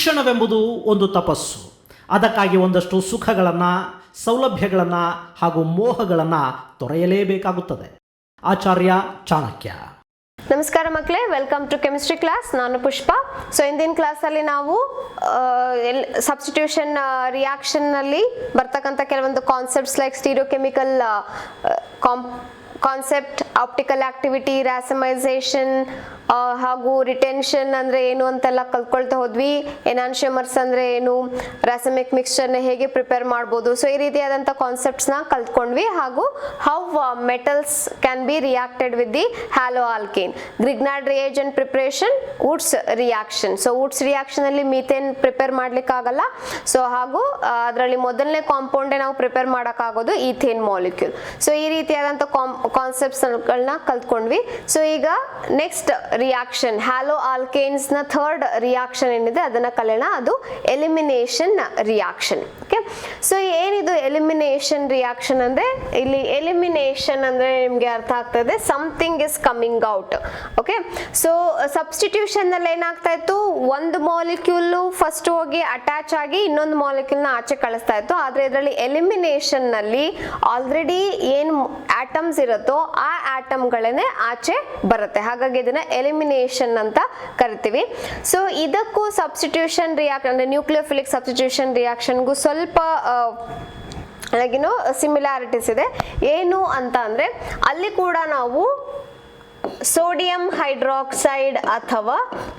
ಶಿಕ್ಷಣವೆಂಬುದು ಒಂದು ತಪಸ್ಸು. ಅದಕ್ಕಾಗಿ ಒಂದಷ್ಟು ಸುಖಗಳನ್ನು, ಸೌಲಭ್ಯಗಳನ್ನು ಹಾಗೂ ಮೋಹಗಳನ್ನು ತೊರೆಯಲೇಬೇಕಾಗುತ್ತದೆ. ಆಚಾರ್ಯ ಚಾಣಕ್ಯ. ನಮಸ್ಕಾರ ಮಕ್ಕಳೇ, ವೆಲ್ಕಮ್ ಟು ಕೆಮಿಸ್ಟ್ರಿ ಕ್ಲಾಸ್. ನಾನು ಪುಷ್ಪ. ಸೊ ಇಂದಿನ ಕ್ಲಾಸಲ್ಲಿ ನಾವು ಸಬ್ಸ್ಟಿಟ್ಯೂಷನ್ ರಿಯಾಕ್ಷನ್ನಲ್ಲಿ ಬರ್ತಕ್ಕಂಥ ಕೆಲವೊಂದು concepts like stereochemical concept, optical activity, racemisation ಹಾಗೂ ರಿಟೆನ್ಷನ್ ಅಂದರೆ ಏನು ಅಂತೆಲ್ಲ ಕಲ್ತ್ಕೊಳ್ತಾ ಹೋದ್ವಿ. ಎನಾನ್ಷಿಯಮರ್ಸ್ ಅಂದರೆ ಏನು, ರಾಸಮಿಕ್ ಮಿಕ್ಸ್ಚರ್ನ ಹೇಗೆ ಪ್ರಿಪೇರ್ ಮಾಡ್ಬೋದು, ಸೊ ಈ ರೀತಿಯಾದಂಥ ಕಾನ್ಸೆಪ್ಟ್ಸ್ನ ಕಲ್ತ್ಕೊಂಡ್ವಿ. ಹಾಗೂ how metals can be reacted with the haloalkane, Grignard reagent preparation, Wurtz reaction. So Wurtz ರಿಯಾಕ್ಷನಲ್ಲಿ ಮೀಥೇನ್ ಪ್ರಿಪೇರ್ ಮಾಡ್ಲಿಕ್ಕಾಗಲ್ಲ. ಸೊ ಹಾಗೂ ಅದರಲ್ಲಿ ಮೊದಲನೇ ಕಾಂಪೌಂಡೇ ನಾವು ಪ್ರಿಪೇರ್ ಮಾಡೋಕ್ಕಾಗೋದು ಈಥೇನ್ ಮಾಲಿಕ್ಯೂಲ್. ಸೊ ಈ ರೀತಿಯಾದಂಥ ಕಾನ್ಸೆಪ್ಟ್ಸ್ಗಳನ್ನ ಕಲ್ತ್ಕೊಂಡ್ವಿ. ಸೊ ಈಗ ನೆಕ್ಸ್ಟ್ ರಿಯಾಕ್ಷನ್, ಹ್ಯಾಲೋ ಆಲ್ಕೇನ್ಸ್ ನ ಥರ್ಡ್ ರಿಯಾಕ್ಷನ್ ಏನಿದೆ ಅದನ್ನ ಕಲಿಯೋಣ. ಅದು ಎಲಿಮಿನೇಷನ್ ರಿಯಾಕ್ಷನ್. ಓಕೆ, ಸೊ ಏನಿದು ಎಲಿಮಿನೇಷನ್ ರಿಯಾಕ್ಷನ್ ಅಂದ್ರೆ, ಇಲ್ಲಿ ಎಲಿಮಿನೇಷನ್ ಅಂದ್ರೆ ನಿಮ್ಗೆ ಅರ್ಥ ಆಗ್ತದೆ, something is coming out. Okay, so substitution ನಲ್ಲಿ ಏನಾಗ್ತಾ ಇತ್ತು, ಒಂದು ಮಾಲಿಕ್ಯೂಲ್ ಫಸ್ಟ್ ಹೋಗಿ ಅಟ್ಯಾಚ್ ಆಗಿ ಇನ್ನೊಂದು ಮಾಲಿಕ್ಯೂಲ್ ನ ಆಚೆ ಕಳಿಸ್ತಾ ಇತ್ತು. ಆದ್ರೆ ಇದರಲ್ಲಿ ಎಲಿಮಿನೇಷನ್ ನಲ್ಲಿ ಆಲ್ರೆಡಿ ಏನ್ ಆಟಮ್ಸ್ ಇರುತ್ತೋ ಆ ಆಟಮ್ಗಳನ್ನೇ ಆಚೆ ಬರುತ್ತೆ. ಹಾಗಾಗಿ ಇದನ್ನ ಎಲಿಮಿನೇಷನ್ ಅಂತ ಕರಿತೀವಿ. ಸೊ ಇದಕ್ಕೂ ಸಬ್ಸ್ಟಿಟ್ಯೂಷನ್ ರಿಯಾಕ್ಷನ್ ಅಂದ್ರೆ ನ್ಯೂಕ್ಲಿಯೋಫಿಲಿಕ್ ಸಬ್ಸ್ಟಿಟ್ಯೂಷನ್ ರಿಯಾಕ್ಷನ್ಗೂ ಸ್ವಲ್ಪ ಸಿಮಿಲಾರಿಟೀಸ್ ಇದೆ. ಏನು ಅಂತ ಅಂದ್ರೆ, ಅಲ್ಲಿ ಕೂಡ ನಾವು ಸೋಡಿಯಂ ಹೈಡ್ರಾಕ್ಸೈಡ್ ಅಥವಾ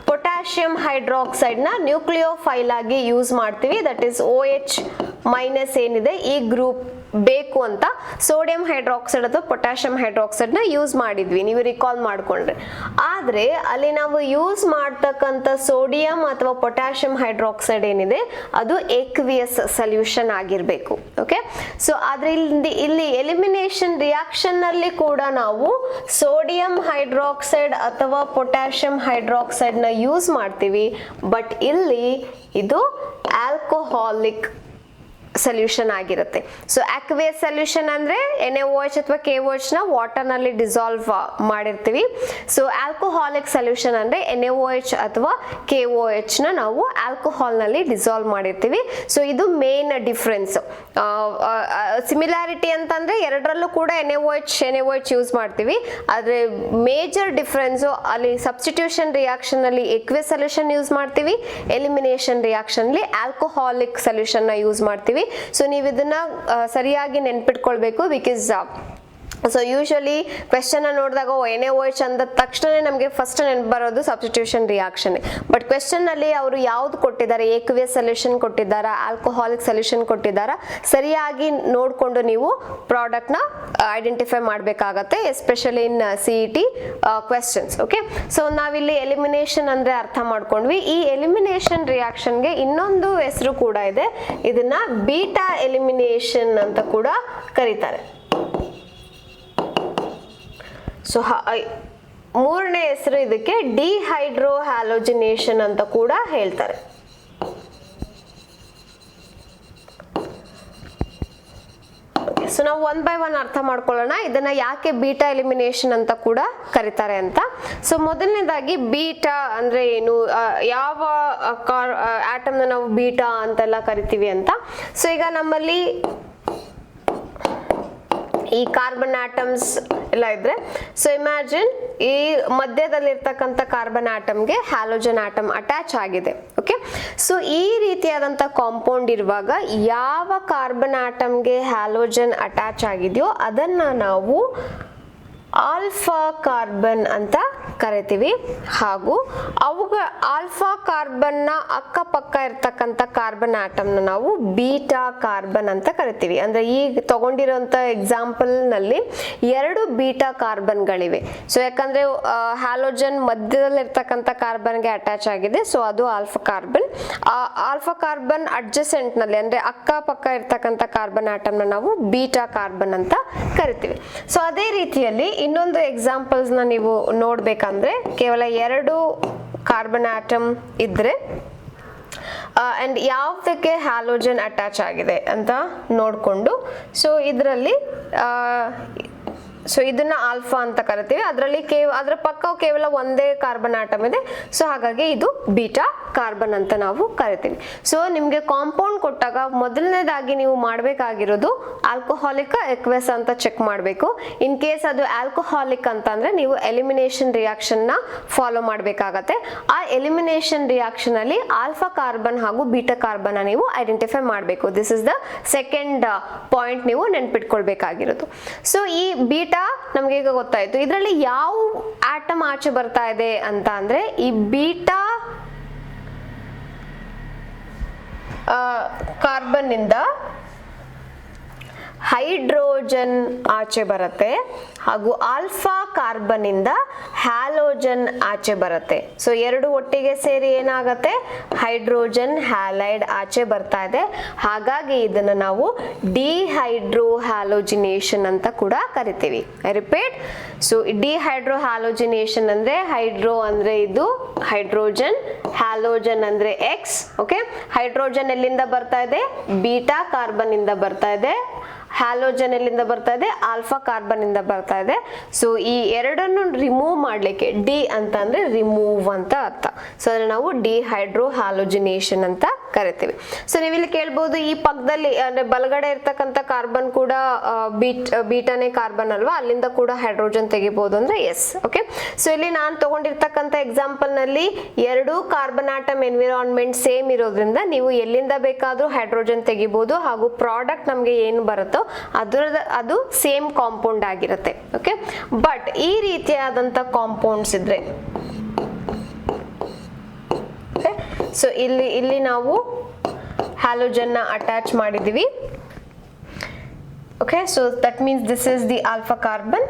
ಪೊಟ್ಯಾಷಿಯಂ ಹೈಡ್ರಾಕ್ಸೈಡ್ ನ ನ್ಯೂಕ್ಲಿಯೋಫೈಲ್ ಆಗಿ ಯೂಸ್ ಮಾಡ್ತೀವಿ. ದಟ್ ಈಸ್ OH- ಏನಿದೆ ಈ ಗ್ರೂಪ್ ಬೇಕು ಅಂತ ಸೋಡಿಯಂ ಹೈಡ್ರಾಕ್ಸೈಡ್ ಅಥವಾ ಪೊಟ್ಯಾಷಿಯಂ ಹೈಡ್ರಾಕ್ಸೈಡ್ ನ ಯೂಸ್ ಮಾಡಿದ್ವಿ, ನೀವು ರಿಕಾಲ್ ಮಾಡ್ಕೊಂಡ್ರೆ. ಆದ್ರೆ ಅಲ್ಲಿ ನಾವು ಯೂಸ್ ಮಾಡ್ತಕ್ಕಂಥ ಸೋಡಿಯಂ ಅಥವಾ ಪೊಟ್ಯಾಷಿಯಂ ಹೈಡ್ರಾಕ್ಸೈಡ್ ಏನಿದೆ ಅದು ಎಕ್ವಿಯಸ್ ಸೊಲ್ಯೂಷನ್ ಆಗಿರ್ಬೇಕು. ಓಕೆ, ಸೊ ಆದ್ರೆ ಇಲ್ಲಿ ಎಲಿಮಿನೇಷನ್ ರಿಯಾಕ್ಷನ್ ನಲ್ಲಿ ಕೂಡ ನಾವು ಸೋಡಿಯಂ ಹೈಡ್ರಾಕ್ಸೈಡ್ ಅಥವಾ ಪೊಟ್ಯಾಷಿಯಂ ಹೈಡ್ರಾಕ್ಸೈಡ್ ನ ಯೂಸ್ ಮಾಡ್ತೀವಿ. ಬಟ್ ಇಲ್ಲಿ ಇದು ಆಲ್ಕೋಹಾಲಿಕ್ ಸೊಲ್ಯೂಷನ್ ಆಗಿರುತ್ತೆ. ಸೊ ಅಕ್ವೇಸ್ ಸೊಲ್ಯೂಷನ್ ಅಂದ್ರೆ NaOH ಅಥವಾ KOH ನ ವಾಟರ್ ನಲ್ಲಿ ಡಿಸಾಲ್ವ್ ಮಾಡಿರ್ತೀವಿ. ಸೊ ಆಲ್ಕೋಹಾಲಿಕ್ ಸೊಲ್ಯೂಷನ್ ಅಂದ್ರೆ NaOH ಅಥವಾ KOH ನ ನಾವು ಆಲ್ಕೋಹಾಲ್ ನಲ್ಲಿ ಡಿಸಾಲ್ವ್ ಮಾಡಿರ್ತೀವಿ. ಸೊ ಇದು ಮೇನ್ ಡಿಫ್ರೆನ್ಸ್. ಸಿಮಿಲಾರಿಟಿ ಅಂತಂದ್ರೆ ಎರಡರಲ್ಲೂ ಕೂಡ NaOH ಯೂಸ್ ಮಾಡ್ತೀವಿ. ಆದ್ರೆ ಮೇಜರ್ ಡಿಫ್ರೆನ್ಸ್ ಅಲ್ಲಿ ಸಬ್ಸ್ಟಿಟ್ಯೂಷನ್ ರಿಯಾಕ್ಷನ್ ನಲ್ಲಿ ಎಕ್ವೇಸ್ ಸೊಲ್ಯೂಷನ್ ಯೂಸ್ ಮಾಡ್ತೀವಿ, ಎಲಿಮಿನೇಷನ್ ರಿಯಾಕ್ಷನ್ ಅಲ್ಲಿ ಆಲ್ಕೋಹಾಲಿಕ್ ಸೊಲ್ಯೂಷನ್ ನ ಯೂಸ್ ಮಾಡ್ತೀವಿ. ಸೊ ನೀವು ಇದನ್ನ ಸರಿಯಾಗಿ ನೆನ್ಪಿಟ್ಕೊಳ್ಬೇಕು. ಬಿಕಾಸ್ ಸೊ ಯೂಶಲಿ ಕ್ವೆಶ್ಚನ್ ನೋಡಿದಾಗ NaOH ಅಂದ ತಕ್ಷಣ ನಮಗೆ ಫಸ್ಟ್ ನೆನಪು ಬರೋದು ಸಬ್ಸ್ಟಿಟ್ಯೂಷನ್ ರಿಯಾಕ್ಷನ್. ಬಟ್ ಕ್ವೆಶ್ಚನ್ ಅಲ್ಲಿ ಅವರು ಯಾವ್ದು ಕೊಟ್ಟಿದ್ದಾರೆ, ಎಕ್ವಿಯಸ್ ಸೊಲ್ಯೂಷನ್ ಕೊಟ್ಟಿದ್ದಾರಾ, ಆಲ್ಕೋಹಾಲಿಕ್ ಸೊಲ್ಯೂಷನ್ ಕೊಟ್ಟಿದ್ದಾರಾ, ಸರಿಯಾಗಿ ನೋಡ್ಕೊಂಡು ನೀವು ಪ್ರಾಡಕ್ಟ್ ನ ಐಡೆಂಟಿಫೈ ಮಾಡಬೇಕಾಗತ್ತೆ, especially in CET questions. Okay, so ನಾವಿಲ್ಲಿ ಎಲಿಮಿನೇಷನ್ ಅಂದ್ರೆ ಅರ್ಥ ಮಾಡ್ಕೊಂಡ್ವಿ. ಈ ಎಲಿಮಿನೇಷನ್ ರಿಯಾಕ್ಷನ್ಗೆ ಇನ್ನೊಂದು ಹೆಸರು ಕೂಡ ಇದೆ, ಇದನ್ನ ಬೀಟಾ ಎಲಿಮಿನೇಷನ್ ಅಂತ ಕೂಡ ಕರೀತಾರೆ. ಸೊ ಮೂರನೇ ಹೆಸರು ಇದಕ್ಕೆ ಡಿಹೈಡ್ರೋ ಹ್ಯಾಲೋಜಿನೇಷನ್ ಅಂತ ಕೂಡ ಹೇಳ್ತಾರೆ. ಸೊ ನಾವು ಒನ್ ಬೈ ಒನ್ ಅರ್ಥ ಮಾಡ್ಕೊಳ್ಳೋಣ, ಇದನ್ನ ಯಾಕೆ ಬೀಟಾ ಎಲಿಮಿನೇಷನ್ ಅಂತ ಕೂಡ ಕರೀತಾರೆ ಅಂತ. ಸೊ ಮೊದಲನೇದಾಗಿ ಬೀಟಾ ಅಂದ್ರೆ ಏನು, ಯಾವ ಆಟಮ್ ನ ನಾವು ಬೀಟಾ ಅಂತೆಲ್ಲ ಕರಿತೀವಿ ಅಂತ. ಸೊ ಈಗ ನಮ್ಮಲ್ಲಿ ಈ ಕಾರ್ಬನ್ ಆಟಮ್ಸ್ ಎಲ್ಲ ಇದ್ರೆ, ಸೊ ಇಮ್ಯಾಜಿನ್ ಈ ಮಧ್ಯದಲ್ಲಿರ್ತಕ್ಕಂಥ ಕಾರ್ಬನ್ ಆಟಮ್ಗೆ ಹ್ಯಾಲೋಜನ್ ಆಟಮ್ ಅಟ್ಯಾಚ್ ಆಗಿದೆ. ಓಕೆ, ಸೊ ಈ ರೀತಿಯಾದಂಥ ಕಾಂಪೌಂಡ್ ಇರುವಾಗ ಯಾವ ಕಾರ್ಬನ್ ಆಟಮ್ಗೆ ಹ್ಯಾಲೋಜನ್ ಅಟ್ಯಾಚ್ ಆಗಿದೆಯೋ ಅದನ್ನ ನಾವು ಆಲ್ಫಾ ಕಾರ್ಬನ್ ಅಂತ ಕರಿತೀವಿ. ಹಾಗೂ ಆಲ್ಫಾ ಕಾರ್ಬನ್ ನ ಅಕ್ಕಪಕ್ಕ ಇರ್ತಕ್ಕಂಥ ಕಾರ್ಬನ್ ಆಟಮ್ ನ ನಾವು ಬೀಟಾ ಕಾರ್ಬನ್ ಅಂತ ಕರಿತೀವಿ. ಅಂದ್ರೆ ಈಗ ತಗೊಂಡಿರೋಂಥ ಎಕ್ಸಾಂಪಲ್ ನಲ್ಲಿ 2 ಬೀಟಾ ಕಾರ್ಬನ್ಗಳಿವೆ. ಸೊ ಯಾಕಂದ್ರೆ ಹ್ಯಾಲೋಜನ್ ಮಧ್ಯದಲ್ಲಿರ್ತಕ್ಕಂಥ ಕಾರ್ಬನ್ಗೆ ಅಟ್ಯಾಚ್ ಆಗಿದೆ, ಸೊ ಅದು alpha carbon. Alpha carbon adjacent ನಲ್ಲಿ ಅಂದ್ರೆ ಅಕ್ಕಪಕ್ಕ ಇರ್ತಕ್ಕಂಥ ಕಾರ್ಬನ್ ಆಟಮ್ ನ ನಾವು ಬೀಟಾ ಕಾರ್ಬನ್ ಅಂತ ಕರಿತೀವಿ. ಸೊ ಅದೇ ರೀತಿಯಲ್ಲಿ ಇನ್ನೊಂದು ಎಕ್ಸಾಂಪಲ್ಸ್ ನ ನೀವು ನೋಡ್ಬೇಕಂದ್ರೆ, ಕೇವಲ 2 ಕಾರ್ಬನ್ ಆಟಮ್ ಇದ್ರೆ ಅಂಡ್ ಯಾವುದಕ್ಕೆ ಹ್ಯಾಲೋಜನ್ ಅಟ್ಯಾಚ್ ಆಗಿದೆ ಅಂತ ನೋಡಿಕೊಂಡು, ಸೊ ಇದರಲ್ಲಿ ಸೊ ಇದನ್ನ ಆಲ್ಫಾ ಅಂತ ಕರಿತೀವಿ. ಅದರಲ್ಲಿ ಅದರ ಪಕ್ಕ ಕೇವಲ ಒಂದೇ ಕಾರ್ಬನ್ ಆಟಮ್ ಇದೆ, ಸೊ ಹಾಗಾಗಿ ಇದು ಬೀಟಾ ಕಾರ್ಬನ್ ಅಂತ ನಾವು ಕರಿತೀವಿ. ಸೊ ನಿಮ್ಗೆ ಕಾಂಪೌಂಡ್ ಕೊಟ್ಟಾಗ ಮೊದಲನೇದಾಗಿ ನೀವು ಮಾಡಬೇಕಾಗಿರೋದು ಆಲ್ಕೋಹಾಲಿಕ್ ಎಕ್ವೆಸ್ ಅಂತ ಚೆಕ್ ಮಾಡಬೇಕು. ಇನ್ ಕೇಸ್ ಅದು ಆಲ್ಕೋಹಾಲಿಕ್ ಅಂತ ಅಂದ್ರೆ ನೀವು ಎಲಿಮಿನೇಷನ್ ರಿಯಾಕ್ಷನ್ ನ ಫಾಲೋ ಮಾಡಬೇಕಾಗತ್ತೆ. ಆ ಎಲಿಮಿನೇಷನ್ ರಿಯಾಕ್ಷನ್ ಅಲ್ಲಿ ಆಲ್ಫಾ ಕಾರ್ಬನ್ ಹಾಗೂ ಬೀಟಾ ಕಾರ್ಬನ್ ನೀವು ಐಡೆಂಟಿಫೈ ಮಾಡಬೇಕು. This is the second point ನೀವು ನೆನ್ಪಿಟ್ಕೊಳ್ಬೇಕಾಗಿರೋದು. ಸೊ ಈ ಬೀಟಾ ನಮ್ಗೆ ಈಗ ಗೊತ್ತಾಯ್ತು. ಇದರಲ್ಲಿ ಯಾವ ಆಟಮ್ ಆಚೆ ಬರ್ತಾ ಇದೆ ಅಂತ ಅಂದ್ರೆ ಈ ಬೀಟಾ ಕಾರ್ಬನ್ ಇಂದ ಹೈಡ್ರೋಜನ್ ಆಚೆ ಬರುತ್ತೆ ಹಾಗೂ ಆಲ್ಫಾ ಕಾರ್ಬನ್ ಇಂದ ಹ್ಯಾಲೋಜನ್ ಆಚೆ ಬರುತ್ತೆ. ಸೊ ಎರಡು ಒಟ್ಟಿಗೆ ಸೇರಿ ಏನಾಗುತ್ತೆ, ಹೈಡ್ರೋಜನ್ ಹ್ಯಾಲೈಡ್ ಆಚೆ ಬರ್ತಾ ಇದೆ. ಹಾಗಾಗಿ ಇದನ್ನ ನಾವು ಡಿಹೈಡ್ರೋ ಹ್ಯಾಲೋಜಿನೇಷನ್ ಅಂತ ಕೂಡ ಕರಿತೀವಿ. ಐ ರಿಪೀಟ್, ಸೊ ಡಿಹೈಡ್ರೋ ಹ್ಯಾಲೋಜಿನೇಷನ್ ಅಂದ್ರೆ ಹೈಡ್ರೋ ಅಂದ್ರೆ ಇದು ಹೈಡ್ರೋಜನ್, ಹ್ಯಾಲೋಜನ್ ಅಂದ್ರೆ ಎಕ್ಸ್. ಓಕೆ, ಹೈಡ್ರೋಜನ್ ಎಲ್ಲಿಂದ ಬರ್ತಾ ಇದೆ, ಬೀಟಾ ಕಾರ್ಬನ್ ಇಂದ ಬರ್ತಾ ಇದೆ. ಹ್ಯಾಲೋಜನ್ ಎಲ್ಲಿಂದ ಬರ್ತಾ ಇದೆ, ಆಲ್ಫಾ ಕಾರ್ಬನ್ ಇಂದ ಬರ್ತಾ ಇದೆ. ಸೊ ಈ ಎರಡನ್ನು ರಿಮೂವ್ ಮಾಡ್ಲಿಕ್ಕೆ ಡಿ ಅಂತ ಅಂದ್ರೆ ರಿಮೂವ್ ಅಂತ ಅರ್ಥ. ಸೊ ಅದನ್ನ ನಾವು ಡಿಹೈಡ್ರೋ ಹ್ಯಾಲೋಜಿನೇಷನ್ ಅಂತ ಕರಿತೀವಿ. ಸೊ ನೀವಿಲ್ಲಿ ಕೇಳ್ಬೋದು, ಈ ಪಕ್ಕದಲ್ಲಿ ಅಂದ್ರೆ ಬಲಗಡೆ ಇರ್ತಕ್ಕಂಥ ಕಾರ್ಬನ್ ಕೂಡ ಬೀಟಾನೇ ಕಾರ್ಬನ್ ಅಲ್ವಾ, ಅಲ್ಲಿಂದ ಕೂಡ ಹೈಡ್ರೋಜನ್ ತೆಗಿಬಹುದು ಅಂದ್ರೆ ಎಸ್. ಓಕೆ, ಸೊ ಇಲ್ಲಿ ನಾನು ತಗೊಂಡಿರ್ತಕ್ಕಂಥ ಎಕ್ಸಾಂಪಲ್ ನಲ್ಲಿ ಎರಡು ಕಾರ್ಬನ್ ಆಟಮ್ ಎನ್ವಿರಾನ್ಮೆಂಟ್ ಸೇಮ್ ಇರೋದ್ರಿಂದ ನೀವು ಎಲ್ಲಿಂದ ಬೇಕಾದ್ರೂ ಹೈಡ್ರೋಜನ್ ತೆಗಿಬಹುದು ಹಾಗೂ ಪ್ರಾಡಕ್ಟ್ ನಮ್ಗೆ ಏನು ಬರುತ್ತೋ ಅದು ಸೇಮ್ ಕಾಂಪೌಂಡ್ ಆಗಿರುತ್ತೆ. ಓಕೆ, ಬಟ್ ಈ ರೀತಿಯಾದಂತ ಕಾಂಪೌಂಡ್ಸ್ ಇದ್ರೆ ಸೊ ಇಲ್ಲಿ ನಾವು ಹ್ಯಾಲೋಜನ್ ನ ಅಟ್ಯಾಚ್ ಮಾಡಿದೀವಿ. Okay, so that means this is the alpha carbon.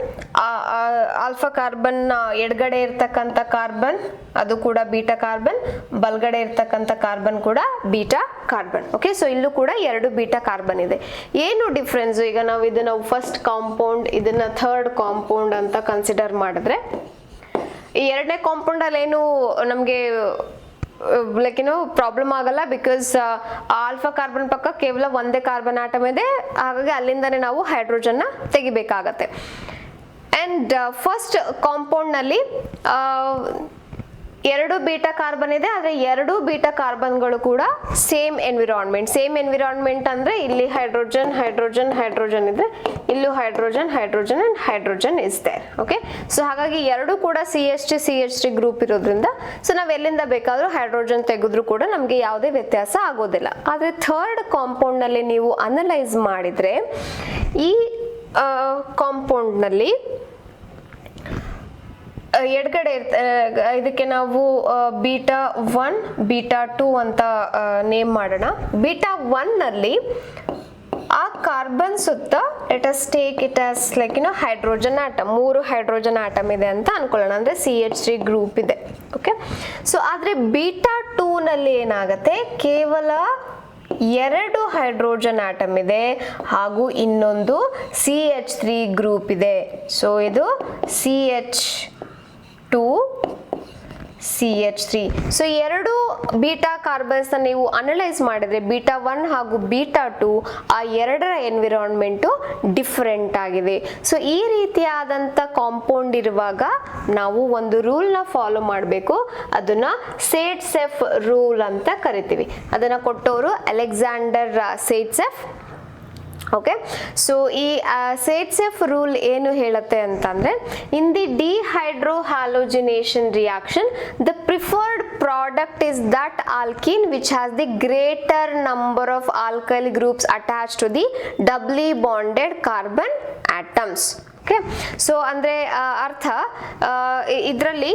Alpha carbon ಎಡಗಡೆ ಇರ್ತಕ್ಕಂಥ ಕಾರ್ಬನ್ ಅದು ಕೂಡ ಬೀಟಾ ಕಾರ್ಬನ್, ಬಲಗಡೆ ಇರ್ತಕ್ಕಂಥ ಕಾರ್ಬನ್ ಕೂಡ ಬೀಟಾ ಕಾರ್ಬನ್. ಓಕೆ, ಸೊ ಇಲ್ಲೂ ಕೂಡ ಎರಡು ಬೀಟಾ ಕಾರ್ಬನ್ ಇದೆ. ಏನು ಡಿಫ್ರೆನ್ಸ್, ಈಗ ನಾವು ಇದನ್ನ ಫಸ್ಟ್ ಕಾಂಪೌಂಡ್, ಇದನ್ನ ಥರ್ಡ್ ಕಾಂಪೌಂಡ್ ಅಂತ ಕನ್ಸಿಡರ್ ಮಾಡಿದ್ರೆ, ಈ ಎರಡನೇ ಕಾಂಪೌಂಡ್ ಅಲ್ಲಿ ಏನು ನಮ್ಗೆ ಲೈಕ್ ಏನೋ ಪ್ರಾಬ್ಲಮ್ ಆಗಲ್ಲ. ಬಿಕಾಸ್ ಆಲ್ಫಾ ಕಾರ್ಬನ್ ಪಕ್ಕ ಕೇವಲ ಒಂದೇ ಕಾರ್ಬನ್ ಆಟಮ್ ಇದೆ, ಹಾಗಾಗಿ ಅಲ್ಲಿಂದಾನೇ ನಾವು ಹೈಡ್ರೋಜನ್ ನ ತೆಗಿಬೇಕಾಗತ್ತೆ. ಅಂಡ್ ಫಸ್ಟ್ ಕಾಂಪೌಂಡ್ ನಲ್ಲಿ ಎರಡು ಬೀಟಾ ಕಾರ್ಬನ್ ಇದೆ, ಆದ್ರೆ ಎರಡು ಬೀಟಾ ಕಾರ್ಬನ್ಗಳು ಕೂಡ ಸೇಮ್ ಎನ್ವಿರಾನ್ಮೆಂಟ್ ಅಂದ್ರೆ ಇಲ್ಲಿ ಹೈಡ್ರೋಜನ್ ಹೈಡ್ರೋಜನ್ ಹೈಡ್ರೋಜನ್ ಇದ್ರೆ ಇಲ್ಲೂ hydrogen hydrogen and hydrogen is there. Okay, so ಹಾಗಾಗಿ ಎರಡು ಕೂಡ CH3 ಗ್ರೂಪ್ ಇರೋದ್ರಿಂದ ಸೊ ನಾವ್ ಎಲ್ಲಿಂದ ಬೇಕಾದ್ರೂ ಹೈಡ್ರೋಜನ್ ತೆಗೆದ್ರು ಕೂಡ ನಮ್ಗೆ ಯಾವುದೇ ವ್ಯತ್ಯಾಸ ಆಗೋದಿಲ್ಲ. ಆದ್ರೆ ಥರ್ಡ್ ಕಾಂಪೌಂಡ್ ನಲ್ಲಿ ನೀವು ಅನಲೈಸ್ ಮಾಡಿದ್ರೆ ಈ ಕಾಂಪೌಂಡ್ ನಲ್ಲಿ ಎಡಗಡೆ ಇದಕ್ಕೆ ನಾವು ಬೀಟಾ 1 ಬೀಟಾ 2 ಅಂತ ನೇಮ್ ಮಾಡೋಣ. ಬೀಟಾ 1 ನಲ್ಲಿ ಆ ಕಾರ್ಬನ್ ಸುತ್ತ let us take it as like hydrogen atom, 3 hydrogen atom ಇದೆ ಅಂತ ಅನ್ಕೊಳ್ಳೋಣ, ಅಂದ್ರೆ CH3 ಗ್ರೂಪ್ ಇದೆ. ಓಕೆ, ಸೊ ಆದ್ರೆ ಬೀಟಾ 2 ನಲ್ಲಿ ಏನಾಗತ್ತೆ, ಕೇವಲ 2 ಹೈಡ್ರೋಜನ್ ಆಟಮ್ ಇದೆ ಹಾಗೂ ಇನ್ನೊಂದು CH3 ಗ್ರೂಪ್ ಇದೆ. ಸೊ ಇದು CH3. ಸೊ ಎರಡು ಬೀಟಾ ಕಾರ್ಬನ್ಸ್ ನೀವು ಅನಲೈಸ್ ಮಾಡಿದ್ರೆ ಬೀಟಾ 1 ಹಾಗೂ ಬೀಟಾ 2 ಆ ಎರಡರ ಎನ್ವಿರಾನ್ಮೆಂಟು ಡಿಫರೆಂಟ್ ಆಗಿದೆ. ಸೊ ಈ ರೀತಿಯಾದಂಥ ಕಾಂಪೌಂಡ್ ಇರುವಾಗ ನಾವು ಒಂದು ರೂಲ್ನ ಫಾಲೋ ಮಾಡಬೇಕು. ಅದನ್ನ ಸೇಟ್ಸೆಫ್ ರೂಲ್ ಅಂತ ಕರಿತೀವಿ. ಅದನ್ನ ಕೊಟ್ಟವರು ಅಲೆಕ್ಸಾಂಡರ್ ಸೇಟ್ಸೆಫ್. ಓಕೆ, ಸೊ ಈ ಸೇಟ್ಸೆಫ್ ರೂಲ್ ಏನು ಹೇಳುತ್ತೆ ಅಂತಂದ್ರೆ, in the dehydrohalogenation reaction the preferred product is that alkene which has the greater number of alkyl groups attach to the doubly bonded carbon atoms. Okay, so ಅಂದ್ರೆ ಅರ್ಥ ಇದರಲ್ಲಿ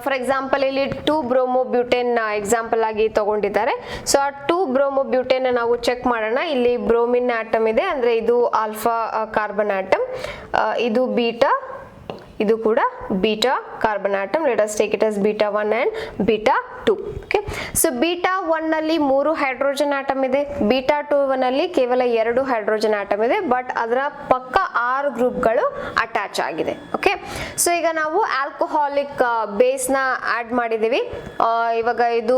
for example ಇಲ್ಲಿ 2 ಬ್ರೋಮೋಬ್ಯೂಟೇನ್ example ಆಗಿ ತಗೊಂಡಿದ್ದಾರೆ. So ಆ 2 ಬ್ರೋಮೋಬ್ಯೂಟೇನ್ ನಾವು check ಮಾಡೋಣ. ಇಲ್ಲಿ ಬ್ರೋಮಿನ್ ಆಟಮ್ ಇದೆ, ಅಂದ್ರೆ ಇದು ಆಲ್ಫಾ ಕಾರ್ಬನ್ ಆಟಮ್, ಇದು ಬೀಟಾ, ಇದು ಕೂಡ beta carbon atom. Let us take it as beta 1 and beta 2. Okay, so beta 1 ನಲ್ಲಿ 3 ಹೈಡ್ರೋಜನ್ ಆಟಮ್ ಇದೆ, ಬೀಟಾ 2 ನಲ್ಲಿ ಕೇವಲ 2 ಹೈಡ್ರೋಜನ್ ಆಟಮ್ ಇದೆ, ಬಟ್ ಅದರ ಪಕ್ಕ 6 ಗ್ರೂಪ್ಗಳು ಅಟ್ಯಾಚ್ ಆಗಿದೆ. ಓಕೆ, ಸೊ ಈಗ ನಾವು ಆಲ್ಕೋಹಾಲಿಕ್ ಬೇಸ್ ನ ಆಡ್ ಮಾಡಿದೀವಿ. ಇವಾಗ ಇದು